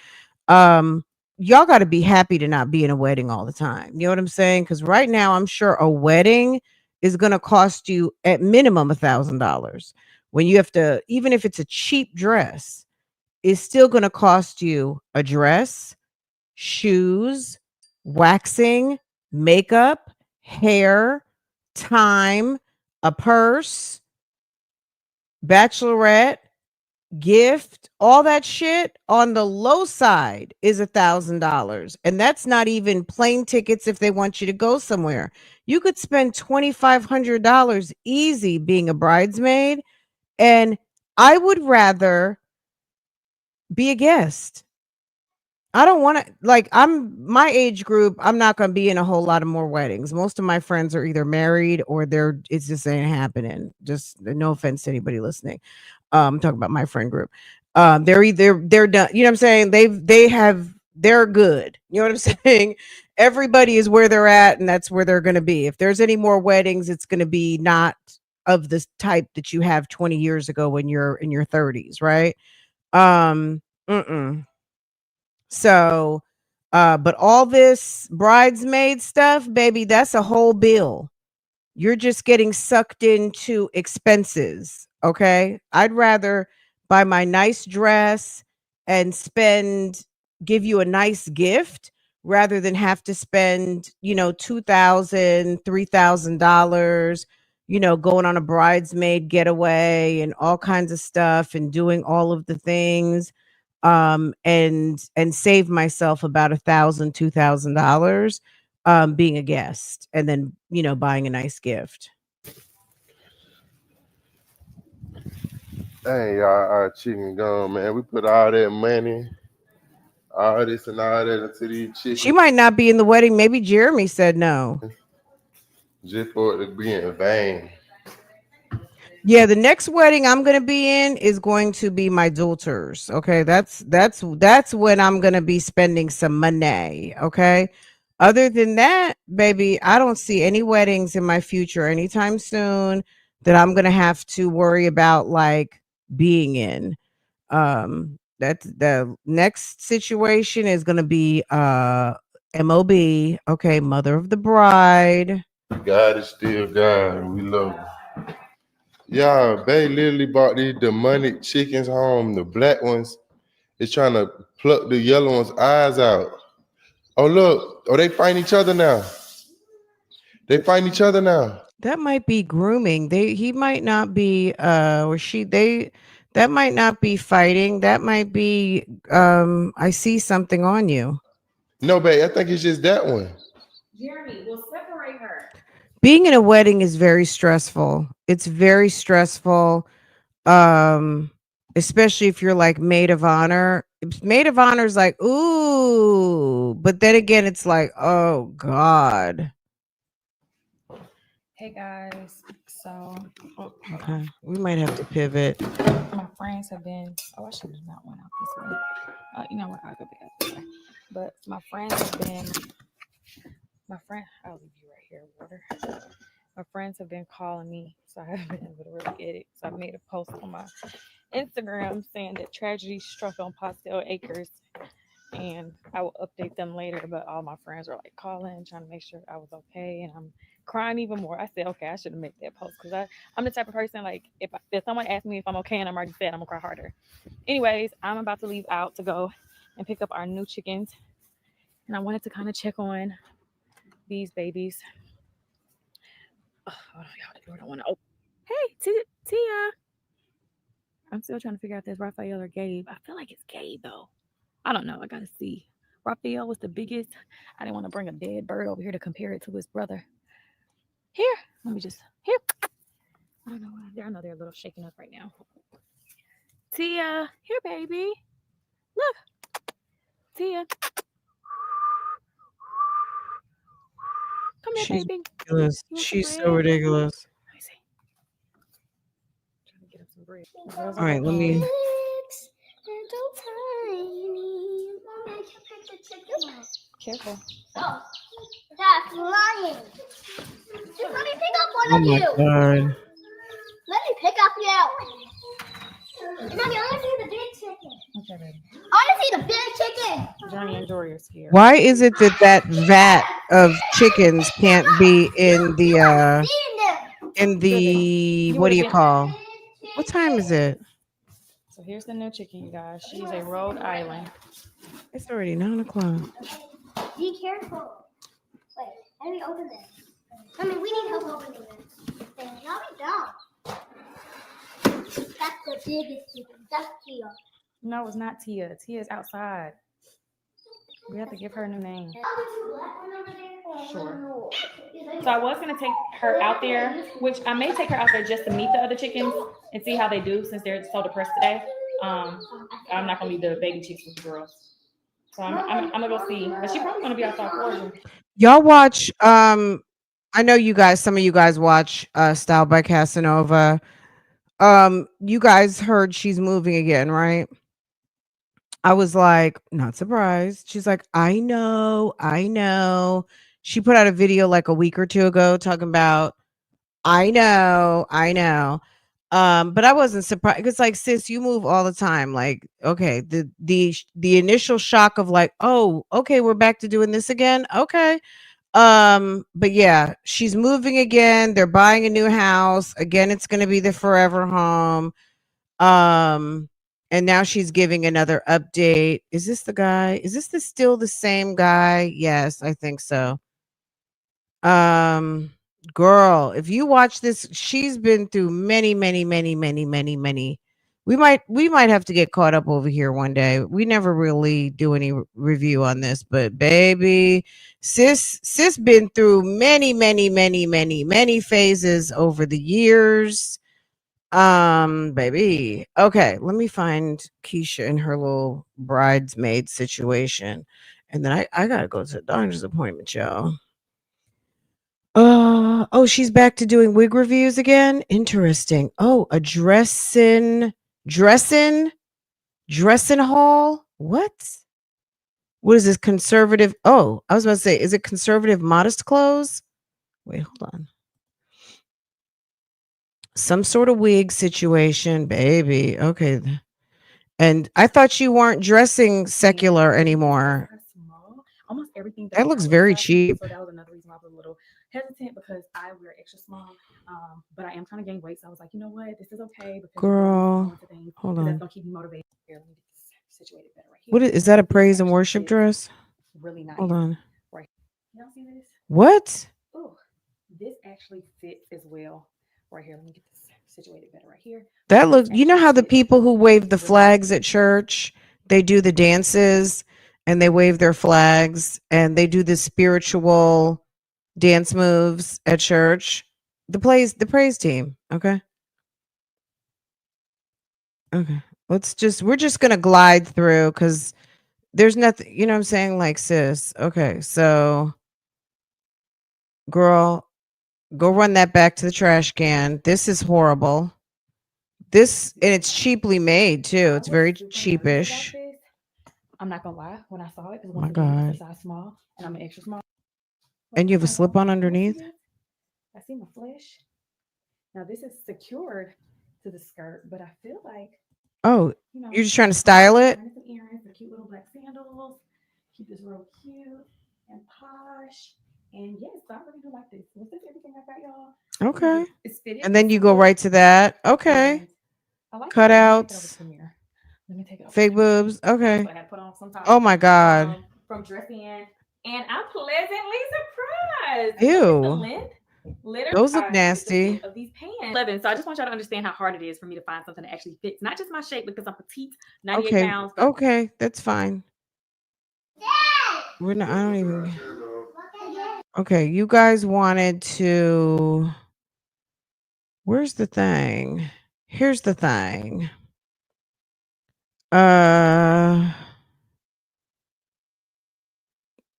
Y'all got to be happy to not be in a wedding all the time. You know what I'm saying? Because right now, I'm sure a wedding is going to cost you at minimum $1,000. When you have to, even if it's a cheap dress, it's still going to cost you a dress, shoes, waxing, makeup, hair, time, a purse, bachelorette, gift, all that shit on the low side is $1,000. And that's not even plane tickets if they want you to go somewhere. You could spend $2,500 easy being a bridesmaid. And I would rather be a guest. I don't want to, like, I'm my age group. I'm not going to be in a whole lot of more weddings. Most of my friends are either married or it's just ain't happening. Just no offense to anybody listening. I'm talking about my friend group. They're done. You know what I'm saying? They're good. You know what I'm saying? Everybody is where they're at and that's where they're going to be. If there's any more weddings, it's going to be not of this type that you have 20 years ago when you're in your 30s. Right. Mm-mm. So, but all this bridesmaid stuff, baby, that's a whole bill. You're just getting sucked into expenses. Okay. I'd rather buy my nice dress and give you a nice gift rather than have to spend, $2,000, $3,000, going on a bridesmaid getaway and all kinds of stuff and doing all of the things. And save myself about $1,000, $2,000 being a guest and then, buying a nice gift. Dang, y'all, our chicken gone, man. We put all that money, all this and all that into these She chickens might not be in the wedding. Maybe Jeremy said no. just for it to be in vain. Yeah, the next wedding I'm gonna be in is going to be my daughter's. Okay, that's when I'm gonna be spending some money. Okay. Other than that, baby, I don't see any weddings in my future anytime soon that I'm gonna have to worry about like being in. That's the next situation is gonna be MOB. Okay, mother of the bride. God is still God, and we love him. Yeah, Bay literally bought these demonic chickens home. The black ones is trying to pluck the yellow ones' eyes out. Oh, look. Oh, they fight each other now. They fight each other now. That might be grooming. He might not be or she they that might not be fighting. That might be I see something on you. No, babe, I think it's just that one. Jeremy, we'll separate her. Being in a wedding is very stressful. It's very stressful. Especially if you're like maid of honor. Maid of honor is like, ooh, but then again, it's like, oh God. Hey guys, so Okay, we might have to pivot. my friends have been. Oh, I should have not went out this way. You know what? I'll go back out this way. But my friends have been. I'll leave you right here, water. My friends have been calling me, so I haven't been able to really get it. So I made a post on my Instagram saying that tragedy struck on Pastel Acres, and I will update them later. But all my friends were like calling, trying to make sure I was okay, and I'm crying even more. I said, okay, I should have made that post because I'm the type of person like if someone asks me if I'm okay and I'm already sad, I'm gonna cry harder. Anyways, I'm about to leave out to go and pick up our new chickens, and I wanted to kind of check on these babies. Oh, y'all, the door don't want to open. Hey, Tia. I'm still trying to figure out if it's Raphael or Gabe. I feel like it's Gabe though. I don't know. I gotta see. Raphael was the biggest. I didn't want to bring a dead bird over here to compare it to his brother. Here, let me just here. I don't know. I know they're a little shaken up right now. Tia, here, baby. Look, Tia. Come here, She's baby. ridiculous. She's so ridiculous. Let me see. Trying to get him some bread. All right, let me. Careful. Oh, that's lying. Just let me pick up one Oh of my you. God. Let me pick up you. Mommy, I want to see the big chicken. Okay, baby. I want to see the big chicken. Johnny and Dory are scared. Why is it that vat of chickens can't be in the what do you call? What time is it? So here's the new chicken, you guys. She's a Rhode Island. It's already 9:00. Be careful. Wait, let me open this. I mean, we need help opening this. No, we don't. That's the biggest chicken. That's Tia. No, it's not Tia. Tia is outside. We have to give her a new name. Sure. So I was gonna take her out there, which I may take her out there just to meet the other chickens and see how they do since they're so depressed today. I'm not gonna be the baby chicks with the girls. So I'm gonna go see, but she's probably gonna be outside foraging. Y'all watch. I know some of you guys watch Style by Casanova. You guys heard she's moving again, right? I was like, not surprised. She's like, I know. She put out a video like a week or two ago talking about, I know. But I wasn't surprised. It's like, sis, you move all the time. Like, okay, the initial shock of like, oh, okay, we're back to doing this again. Okay. But yeah, she's moving again. They're buying a new house. Again, it's gonna be the forever home. And now she's giving another update. Is this the guy? Is this still the same guy? Yes, I think so. Um, girl, if you watch this, she's been through many, many, many, many, many, many. We might have to get caught up over here one day. We never really do any review on this, but baby, sis been through many, many, many, many, many phases over the years. Baby. Okay, let me find Keisha in her little bridesmaid situation. And then I gotta go to the doctor's appointment, y'all. Oh, she's back to doing wig reviews again. Interesting. Oh, a dressing hall. What is this conservative? Oh, I was about to say, is it conservative modest clothes? Wait, hold on. Some sort of wig situation, baby. Okay. And I thought you weren't dressing secular anymore. Almost everything That looks very cheap. So that was another reason why I was a little hesitant because I wear extra small. But I am trying to gain weight, so I was like, you know what, this is okay. Because girl, hold on. That's gonna keep me motivated. Here, let me get this situated better right here. What is that? A praise and worship dress? Really nice. Hold on. Right. Y'all see this? What? Oh, this actually fits as well. Right here. Let me get this situated better right here. That looks. You know how the people who wave the flags at church, they do the dances and they wave their flags and they do the spiritual dance moves at church. The praise team. Okay. Okay. We're just gonna glide through because there's nothing, you know what I'm saying? Like, sis. Okay, so girl, go run that back to the trash can. This is horrible. And it's cheaply made too. It's very cheapish. I'm not gonna lie, when I saw it, because my God. It's a size small and I'm an extra small. And you have a slip on underneath? I see my flesh. Now this is secured to the skirt, but I feel like, oh, you're just trying to style it? Some earrings, the cute little black sandals. Keep this real cute and posh. And yes, I really do like this. Was this everything I got, y'all? Okay. It's fitted. And then you go right to that. Okay. I like cutouts. Let me take it off. Fake boobs. Okay. So I had to put on some top. Oh my God. From dressing, and I'm pleasantly surprised. Ew. Literally, those look nasty. Of these pants. 11. So I just want y'all to understand how hard it is for me to find something that actually fits, not just my shape because I'm petite, 98 pounds. Okay, that's fine. We're not. I don't even. Okay, you guys wanted to. Where's the thing? Here's the thing.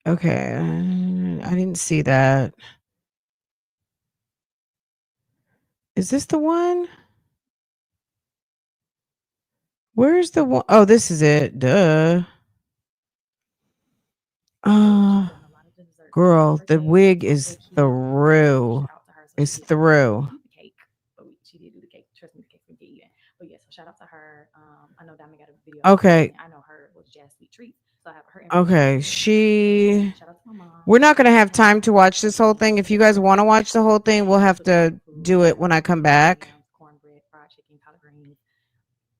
Okay, I didn't see that. Is this the one? Where's the one? Oh, this is it. Duh. Girl, the wig is through. It's through. She did do the cake. Trust me, the cake will get even. But yes, shout out to her. I know Diamond got a video. Okay. I know her was Jazz Sweet Treat. So I have her. Okay, Shout out to my mom. We're not going to have time to watch this whole thing. If you guys want to watch the whole thing, we'll have to do it when I come back. Cornbread, fried chicken, collard greens,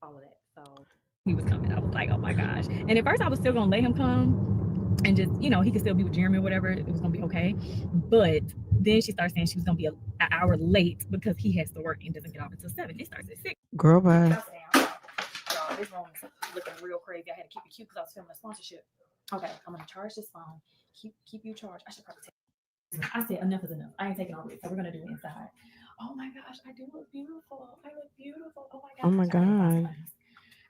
all of that. So he was coming. I was like, oh my gosh. And at first I was still going to let him come and just, he could still be with Jeremy or whatever. It was going to be okay. But then she started saying she was going to be an hour late because he has to work and doesn't get off until 7. It starts at 6. Girl, bye. This room is looking real crazy. I had to keep it cute because I was filming a sponsorship. Okay, I'm gonna charge this phone. Keep you charged. I should probably take. I said enough is enough. I ain't taking all this, so we're gonna do it inside. Oh my gosh, I do look beautiful. I look beautiful. Oh my gosh. Oh my God.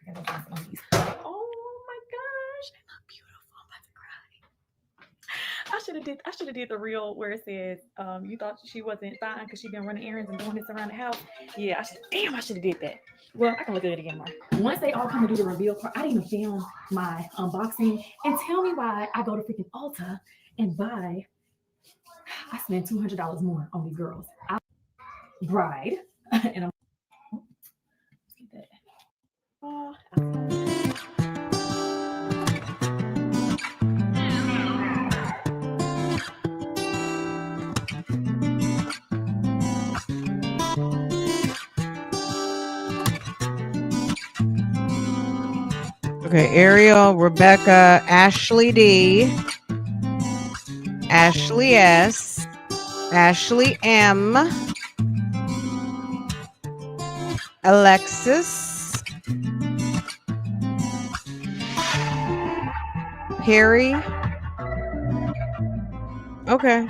I gotta find some of these. Oh my gosh, I look beautiful. I'm about to cry. I should have did the reel where it says, you thought she wasn't fine because she been running errands and doing this around the house. Yeah, I should have did that. Well, I can look at it again more. Once they all come to do the reveal part, I didn't even film my unboxing. And tell me why I go to freaking Ulta and buy. I spend $200 more on these girls. Bride, and I'm Okay, Ariel, Rebecca, Ashley D, Ashley S, Ashley M, Alexis, Perry. Okay.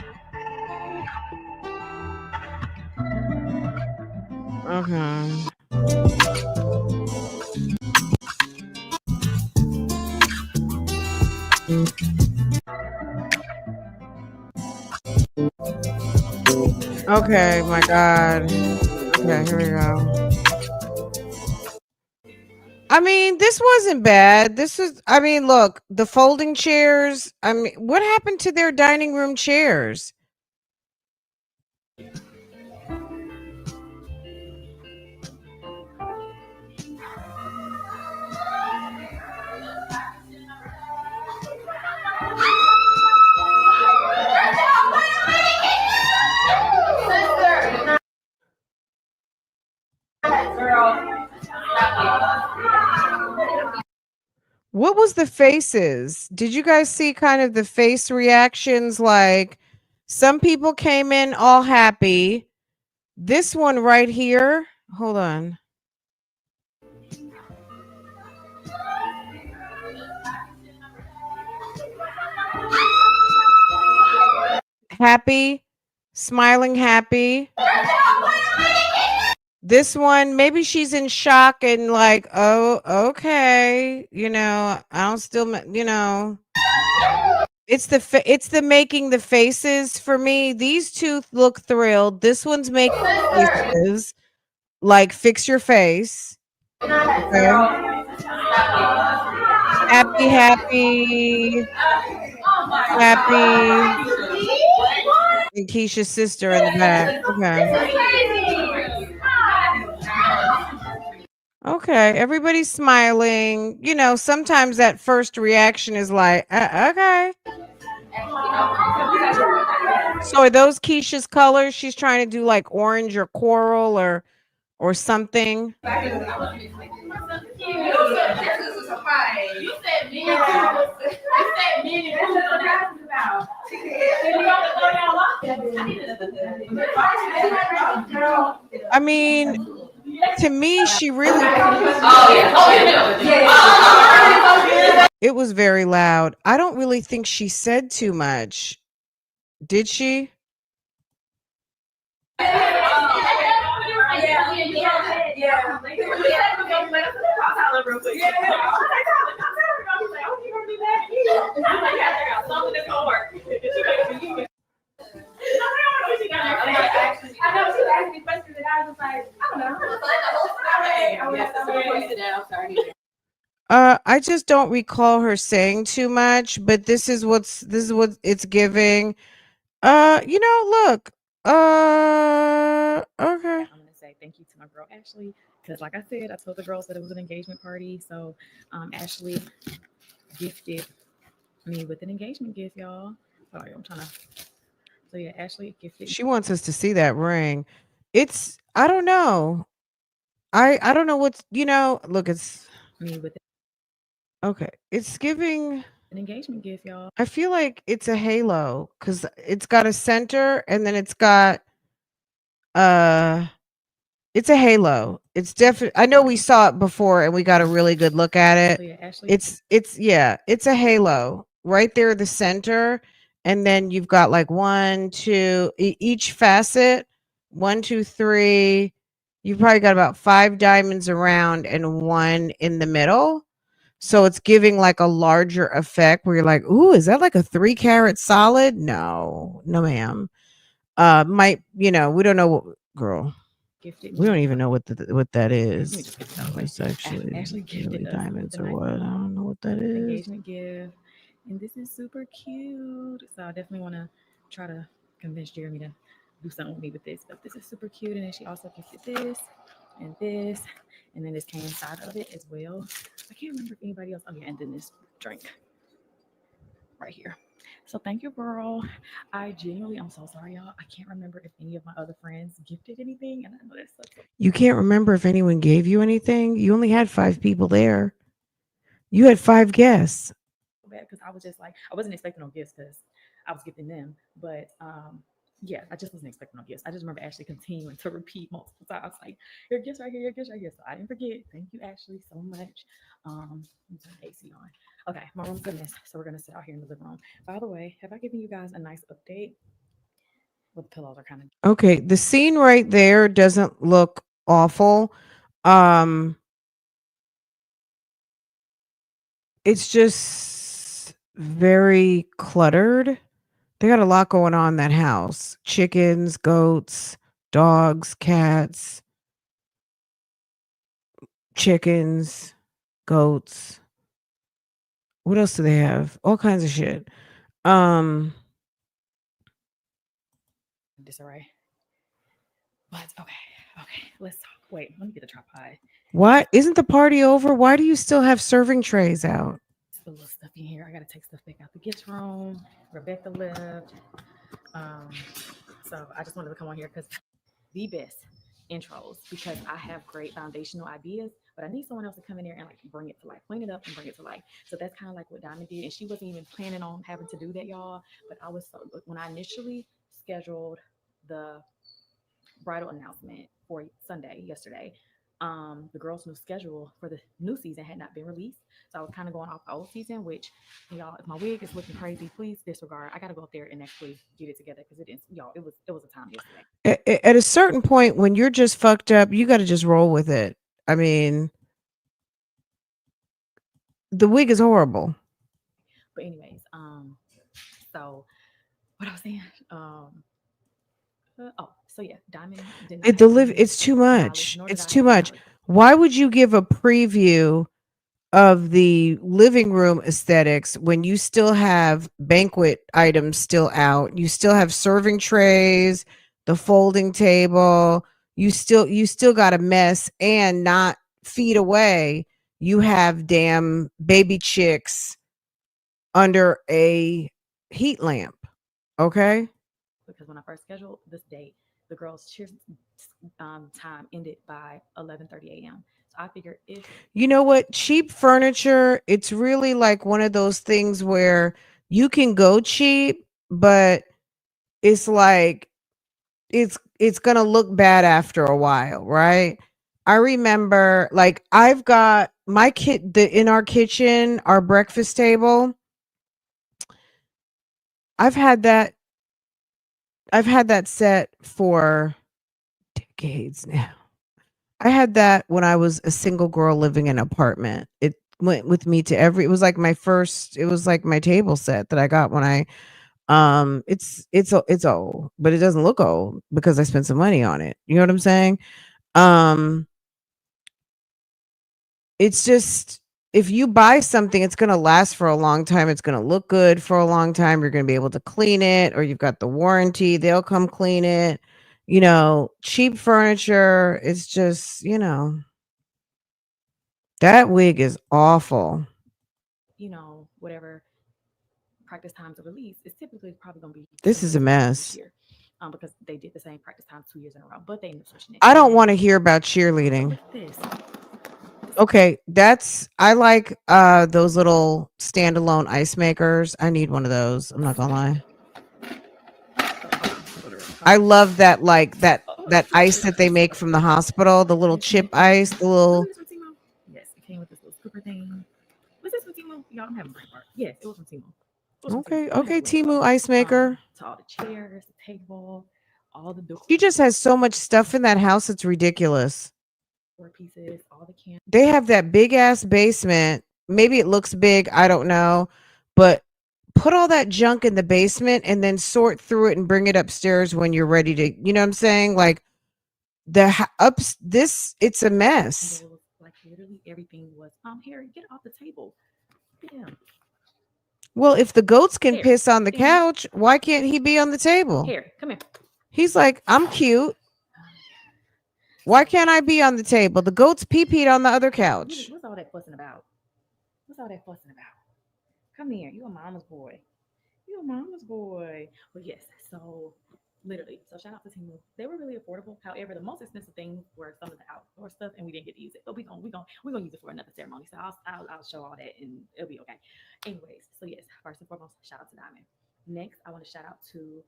Okay. Okay, my God. Okay, here we go. I mean, this wasn't bad. This is, I mean, look, the folding chairs. I mean, what happened to their dining room chairs? What was the faces? Did you guys see kind of the face reactions? Like some people came in all happy. This one right here, hold on. Happy, smiling happy. This one, maybe she's in shock and like, oh, okay, you know, I don't still, you know, it's the making the faces for me. These two look thrilled. This one's making faces, like fix your face. Okay. Happy, happy, happy. And Keisha's sister in the back. Okay. Okay, everybody's smiling. You know, sometimes that first reaction is like, okay. So are those Keisha's colors? She's trying to do like orange or coral or something. I mean, to me, she really. It was very loud. I don't really think she said too much. Did she? I just don't recall her saying too much, but this is what it's giving. You know, look. Okay. I'm gonna say thank you to my girl Ashley, because like I said, I told the girls that it was an engagement party. So Ashley gifted me with an engagement gift, y'all. Sorry, I'm trying to. So yeah, Ashley gifted. She wants us to see that ring. It's, I don't know. I don't know what's, you know, look, it's me with okay. It's giving an engagement gift, y'all. I feel like it's a halo because it's got a center and then it's got it's a halo. It's definitely, I know we saw it before and we got a really good look at it. So yeah, Ashley. It's a halo right there at the center. And then you've got like 1, 2, each facet, 1, 2, 3. You've probably got about 5 diamonds around and 1 in the middle. So it's giving like a larger effect where you're like, ooh, is that like a 3-carat solid? No, ma'am. Might, you know, we don't know what, girl. We don't even know what that is. It's actually gifted diamonds or what? I don't know what that is. Engagement gift, and this is super cute. So I definitely want to try to convince Jeremy to do something with me with this. But this is super cute, and then she also gifted this and this, And then this came inside of it as well. I can't remember if anybody else. Oh yeah, and then this drink right here. So thank you, girl. I'm so sorry, y'all. I can't remember if any of my other friends gifted anything, and I know that sucks. You can't remember if anyone gave you anything? You only had 5 people there. You had 5 guests. Bad because I was just like, I wasn't expecting no gifts because I was gifting them, but yeah, I just wasn't expecting no gifts. I just remember Ashley continuing to repeat multiple times, like, your gifts right here, your gifts right here. So I didn't forget. Thank you, Ashley, so much. Let me turn the AC on. Okay, my room's a mess, so we're gonna sit out here in the living room. By the way, have I given you guys a nice update? Well, the pillows are kind of Okay, the scene right there doesn't look awful. It's just very cluttered. They got a lot going on in that house. Chickens, goats, dogs, cats, chickens, goats. What else do they have? All kinds of shit. disarray. But okay, let's talk. Wait, let me get the tripod. Why isn't the party over? Why do you still have serving trays out? A little stuff in here. I gotta take stuff back out the guest room. Rebecca left. So I just wanted to come on here because the best intros, because I have great foundational ideas, but I need someone else to come in there and like bring it to life, clean it up and bring it to life. So that's kind of like what Diamond did, and she wasn't even planning on having to do that, y'all. But I was when I initially scheduled the bridal announcement for Sunday yesterday. The girls' new schedule for the new season had not been released, so I was kind of going off the old season. Which, y'all, if my wig is looking crazy, please disregard. I got to go up there and actually get it together because it is, y'all. It was a time yesterday. At a certain point, when you're just fucked up, you got to just roll with it. I mean, the wig is horrible. But anyways, so what I was saying, so yeah, Diamond did not It's too much. It's too much. Why would you give a preview of the living room aesthetics when you still have banquet items still out? You still have serving trays, the folding table. You still got a mess, and not feet away, you have damn baby chicks under a heat lamp. Okay? Because when I first scheduled this date, the girls' cheer time ended by 11:30 a.m. So I figured if you know what, cheap furniture, it's really like one of those things where you can go cheap, but it's like it's gonna look bad after a while, right? I remember, like, I've got my in our kitchen, our breakfast table. I've had that set for decades now. I had that when I was a single girl living in an apartment. It went with me to it was like my table set that I got when I it's old, but it doesn't look old because I spent some money on it. You know what I'm saying? It's just, if you buy something, it's going to last for a long time. It's going to look good for a long time. You're going to be able to clean it, or you've got the warranty. They'll come clean it. You know, cheap furniture is just, that wig is awful. Whatever practice times of release is typically probably going to be. This is a mess. Year, because they did the same practice time 2 years in a row, but they ended up switching it. I don't want to hear about cheerleading. Look at this. Okay, I like those little standalone ice makers. I need one of those. I'm not gonna lie. I love that, like that ice that they make from the hospital, the little chip ice, the little. Yes, it came with this little scooper thing. Was this from Timo? Y'all, I'm having a brain fart. Yes, it was from Timo. Okay, Temu ice maker. To all the chairs, the table, all the doors. She just has so much stuff in that house. It's ridiculous. 4 pieces, all the candles. They have that big ass basement. Maybe it looks big, I don't know, but put all that junk in the basement and then sort through it and bring it upstairs when you're ready to. You know what I'm saying? Like it's a mess. Like literally everything was. Harry, get off the table. Yeah. Well, if the goats can piss on the couch, why can't he be on the table? Harry, come here. He's like, I'm cute. Why can't I be on the table? The goats pee-peed on the other couch. What's all that fussing about? What's all that fussing about? Come here. You a mama's boy. You a mama's boy. Well, yes. So literally, so shout out to Timu. They were really affordable. However, the most expensive things were some of the outdoor stuff, and we didn't get to use it. But we gonna use it for another ceremony. So I'll show all that, and it'll be okay. Anyways, so yes, first and foremost, shout out to Diamond. Next, I want to shout out to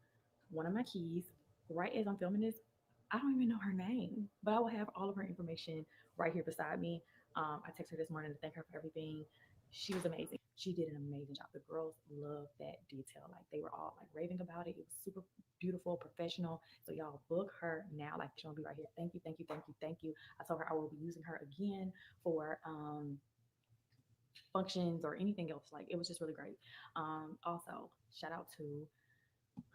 one of my keys. Right as I'm filming this, I don't even know her name, but I will have all of her information right here beside me. I texted her this morning to thank her for everything. She was amazing. She did an amazing job. The girls loved that detail. Like they were all like raving about it. It was super beautiful, professional. So y'all book her now. Like she's gonna be right here. Thank you, thank you, thank you, thank you. I told her I will be using her again for functions or anything else. Like it was just really great. Also, shout out to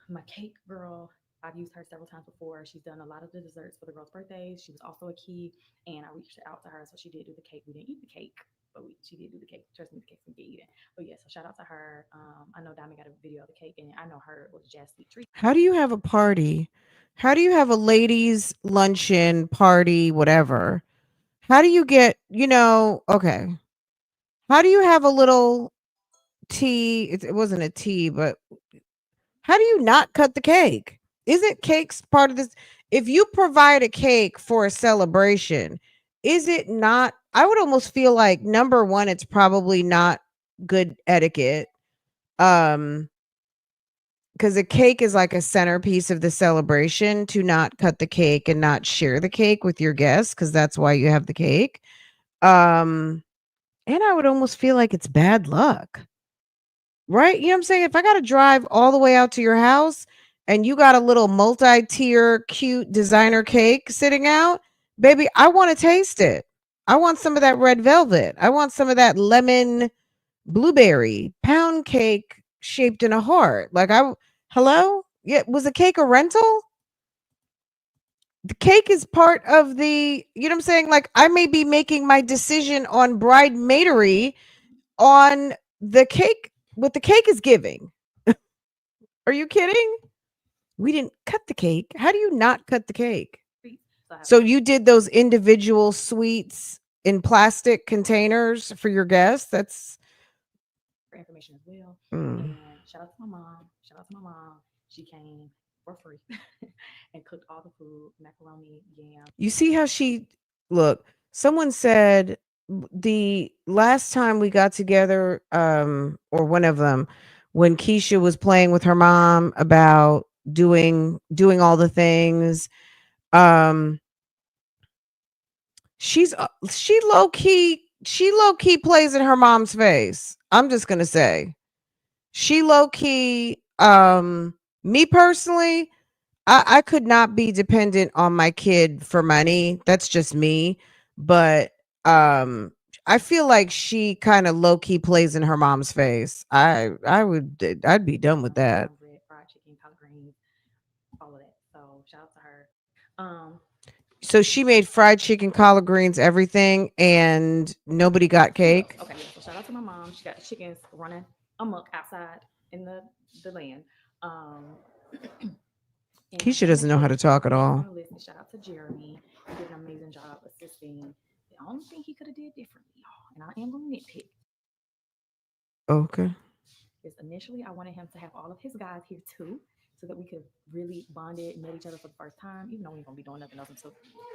my cake girl. I've used her several times before. She's done a lot of the desserts for the girls' birthdays. She was also a key, and I reached out to her, so she did do the cake. We didn't eat the cake, but she did do the cake. Trust me, the cake's gonna get eaten. But yeah, so shout out to her. I know Diamond got a video of the cake, and I know her was just sweet treat. How do you have a party? How do you have a ladies' luncheon party, whatever? How do you get, okay. How do you have a little tea? It wasn't a tea, but how do you not cut the cake? Isn't cakes part of this? If you provide a cake for a celebration, is it not? I would almost feel like number one, it's probably not good etiquette. Because a cake is like a centerpiece of the celebration, to not cut the cake and not share the cake with your guests, because that's why you have the cake. And I would almost feel like it's bad luck. Right? You know what I'm saying? If I got to drive all the way out to your house and you got a little multi-tier cute designer cake sitting out, baby, I want to taste it. I want some of that red velvet. I want some of that lemon blueberry pound cake shaped in a heart. Hello? Yeah, was the cake a rental? The cake is part of the, you know what I'm saying? Like I may be making my decision on bridesmaidery on the cake, what the cake is giving. Are you kidding? We didn't cut the cake. How do you not cut the cake? So you did those individual sweets in plastic containers for your guests? That's for information as well. And shout out to my mom. Shout out to my mom. She came for free and cooked all the food, macaroni, yam. You see how someone said the last time we got together, or one of them, when Keisha was playing with her mom about doing all the things, she low key plays in her mom's face. I'm just gonna say, she low key. Me personally, I could not be dependent on my kid for money. That's just me. But I feel like she kind of low key plays in her mom's face. I'd be done with that. Fried chicken, collard greens, all of that. So shout out to her. So she made fried chicken, collard greens, everything, and nobody got cake. Okay, so shout out to my mom. She got the chickens running amok outside in the land. Keisha doesn't know how to talk at all. Shout out to Jeremy. He did an amazing job assisting. The only thing he could have did differently, y'all, and I am going to nitpick. Okay. Is initially I wanted him to have all of his guys here too, so that we could really bond it and meet each other for the first time, even though we ain't gonna be doing nothing else until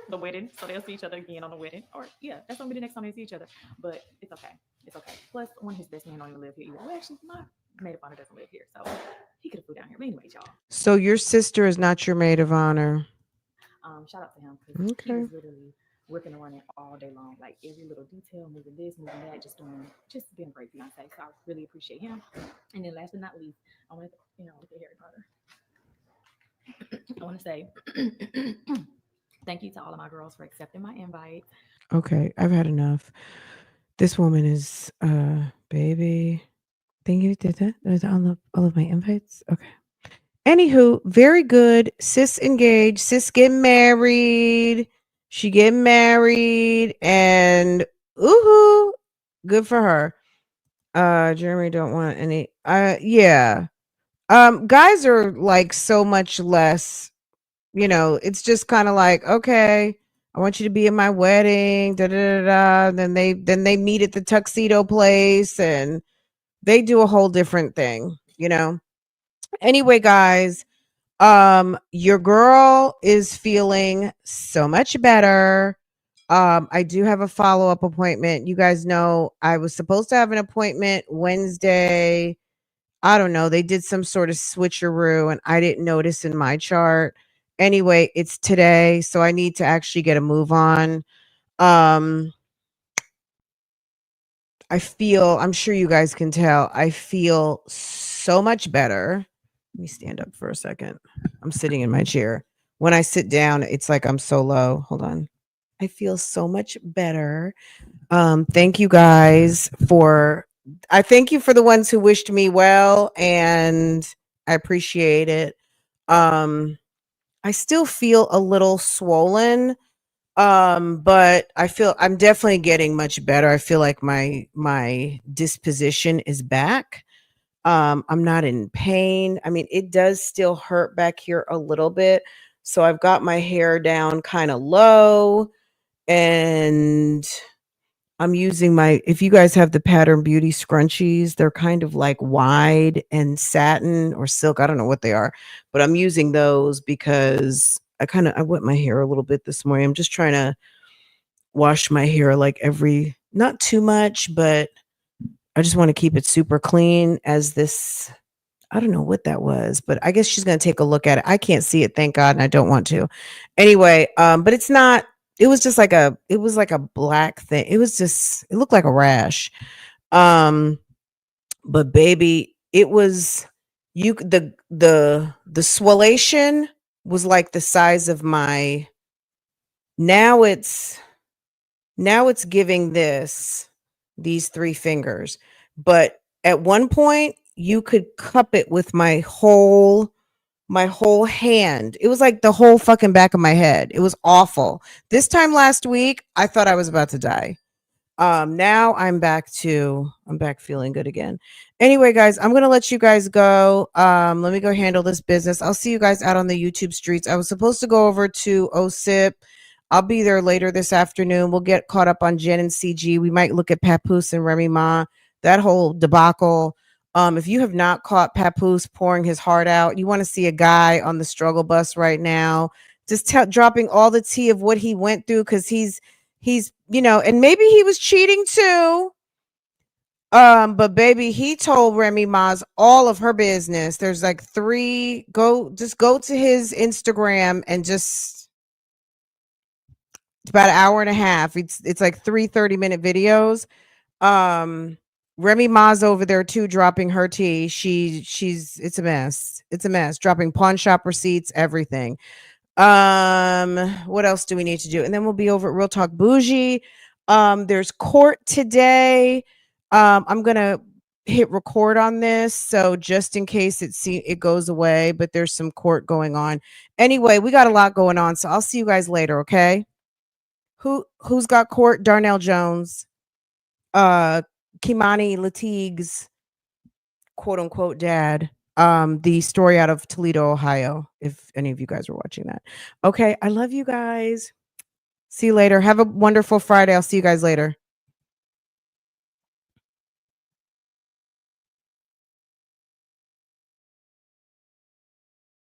the wedding. So they'll see each other again on the wedding. Or yeah, that's gonna be the next time they see each other. But it's okay. It's okay. Plus, one of his best men don't even live here either. Well, actually, my maid of honor doesn't live here, so he could have flew down here. But anyways, y'all. So your sister is not your maid of honor. Shout out to him because he was literally working and running all day long, like every little detail, moving this, moving that, just being a great fiance. So I really appreciate him. And then last but not least, I want to, with the Harry Potter, I want to say thank you to all of my girls for accepting my invite. Okay, I've had enough. This woman is, baby. Thank you. Did that? Is all of my invites? Okay. Anywho, very good. Sis engaged. Sis getting married. She getting married, and ooh, good for her. Jeremy don't want any. Yeah. Guys are like so much less. It's just kind of like, okay, I want you to be in my wedding. Da, da, da, da. Then they meet at the tuxedo place and they do a whole different thing, you know. Anyway, guys, your girl is feeling so much better. I do have a follow-up appointment. You guys know I was supposed to have an appointment Wednesday. I don't know. They did some sort of switcheroo and I didn't notice in my chart. Anyway, it's today, so I need to actually get a move on. I'm sure you guys can tell, I feel so much better. Let me stand up for a second. I'm sitting in my chair. When I sit down, it's like I'm so low. Hold on. I feel so much better. Thank you guys I thank you for the ones who wished me well, and I appreciate it. I still feel a little swollen, but I'm definitely getting much better. I feel like my disposition is back. I'm not in pain. I mean, it does still hurt back here a little bit. So I've got my hair down kind of low, and I'm using if you guys have the Pattern Beauty scrunchies, they're kind of like wide and satin or silk. I don't know what they are, but I'm using those because I wet my hair a little bit this morning. I'm just trying to wash my hair like not too much, but I just want to keep it super clean I don't know what that was, but I guess she's going to take a look at it. I can't see it, thank God, and I don't want to. Anyway, but it's not, it was like a black thing. It looked like a rash. But baby, it was the swellation was like the size of now it's giving these 3 fingers. But at one point you could cup it with my whole hand. It was like the whole fucking back of my head. It was awful. This time last week, I thought I was about to die. Now I'm back feeling good again. Anyway, guys, I'm gonna let you guys go. Let me go handle this business. I'll see you guys out on the YouTube streets. I was supposed to go over to OSIP. I'll be there later this afternoon. We'll get caught up on Jen and CG. We might look at Papoose and Remy Ma, that whole debacle. If you have not caught Papoose pouring his heart out, you want to see a guy on the struggle bus right now, just dropping all the tea of what he went through, because he's and maybe he was cheating too. But baby, he told Remy Ma's all of her business. There's like 3. Go to his Instagram and it's about an hour and a half. It's like 3 30-minute videos. Remy Ma's over there too, dropping her tea. It's a mess. It's a mess. Dropping pawn shop receipts, everything. What else do we need to do? And then we'll be over at Real Talk Bougie. There's court today. I'm gonna hit record on this, so just in case it goes away, but there's some court going on. Anyway, we got a lot going on, so I'll see you guys later, okay? Who's got court? Darnell Jones, Kimani Latigue's quote unquote dad. The story out of Toledo, Ohio, if any of you guys are watching that. Okay, I love you guys. See you later. Have a wonderful Friday. I'll see you guys later.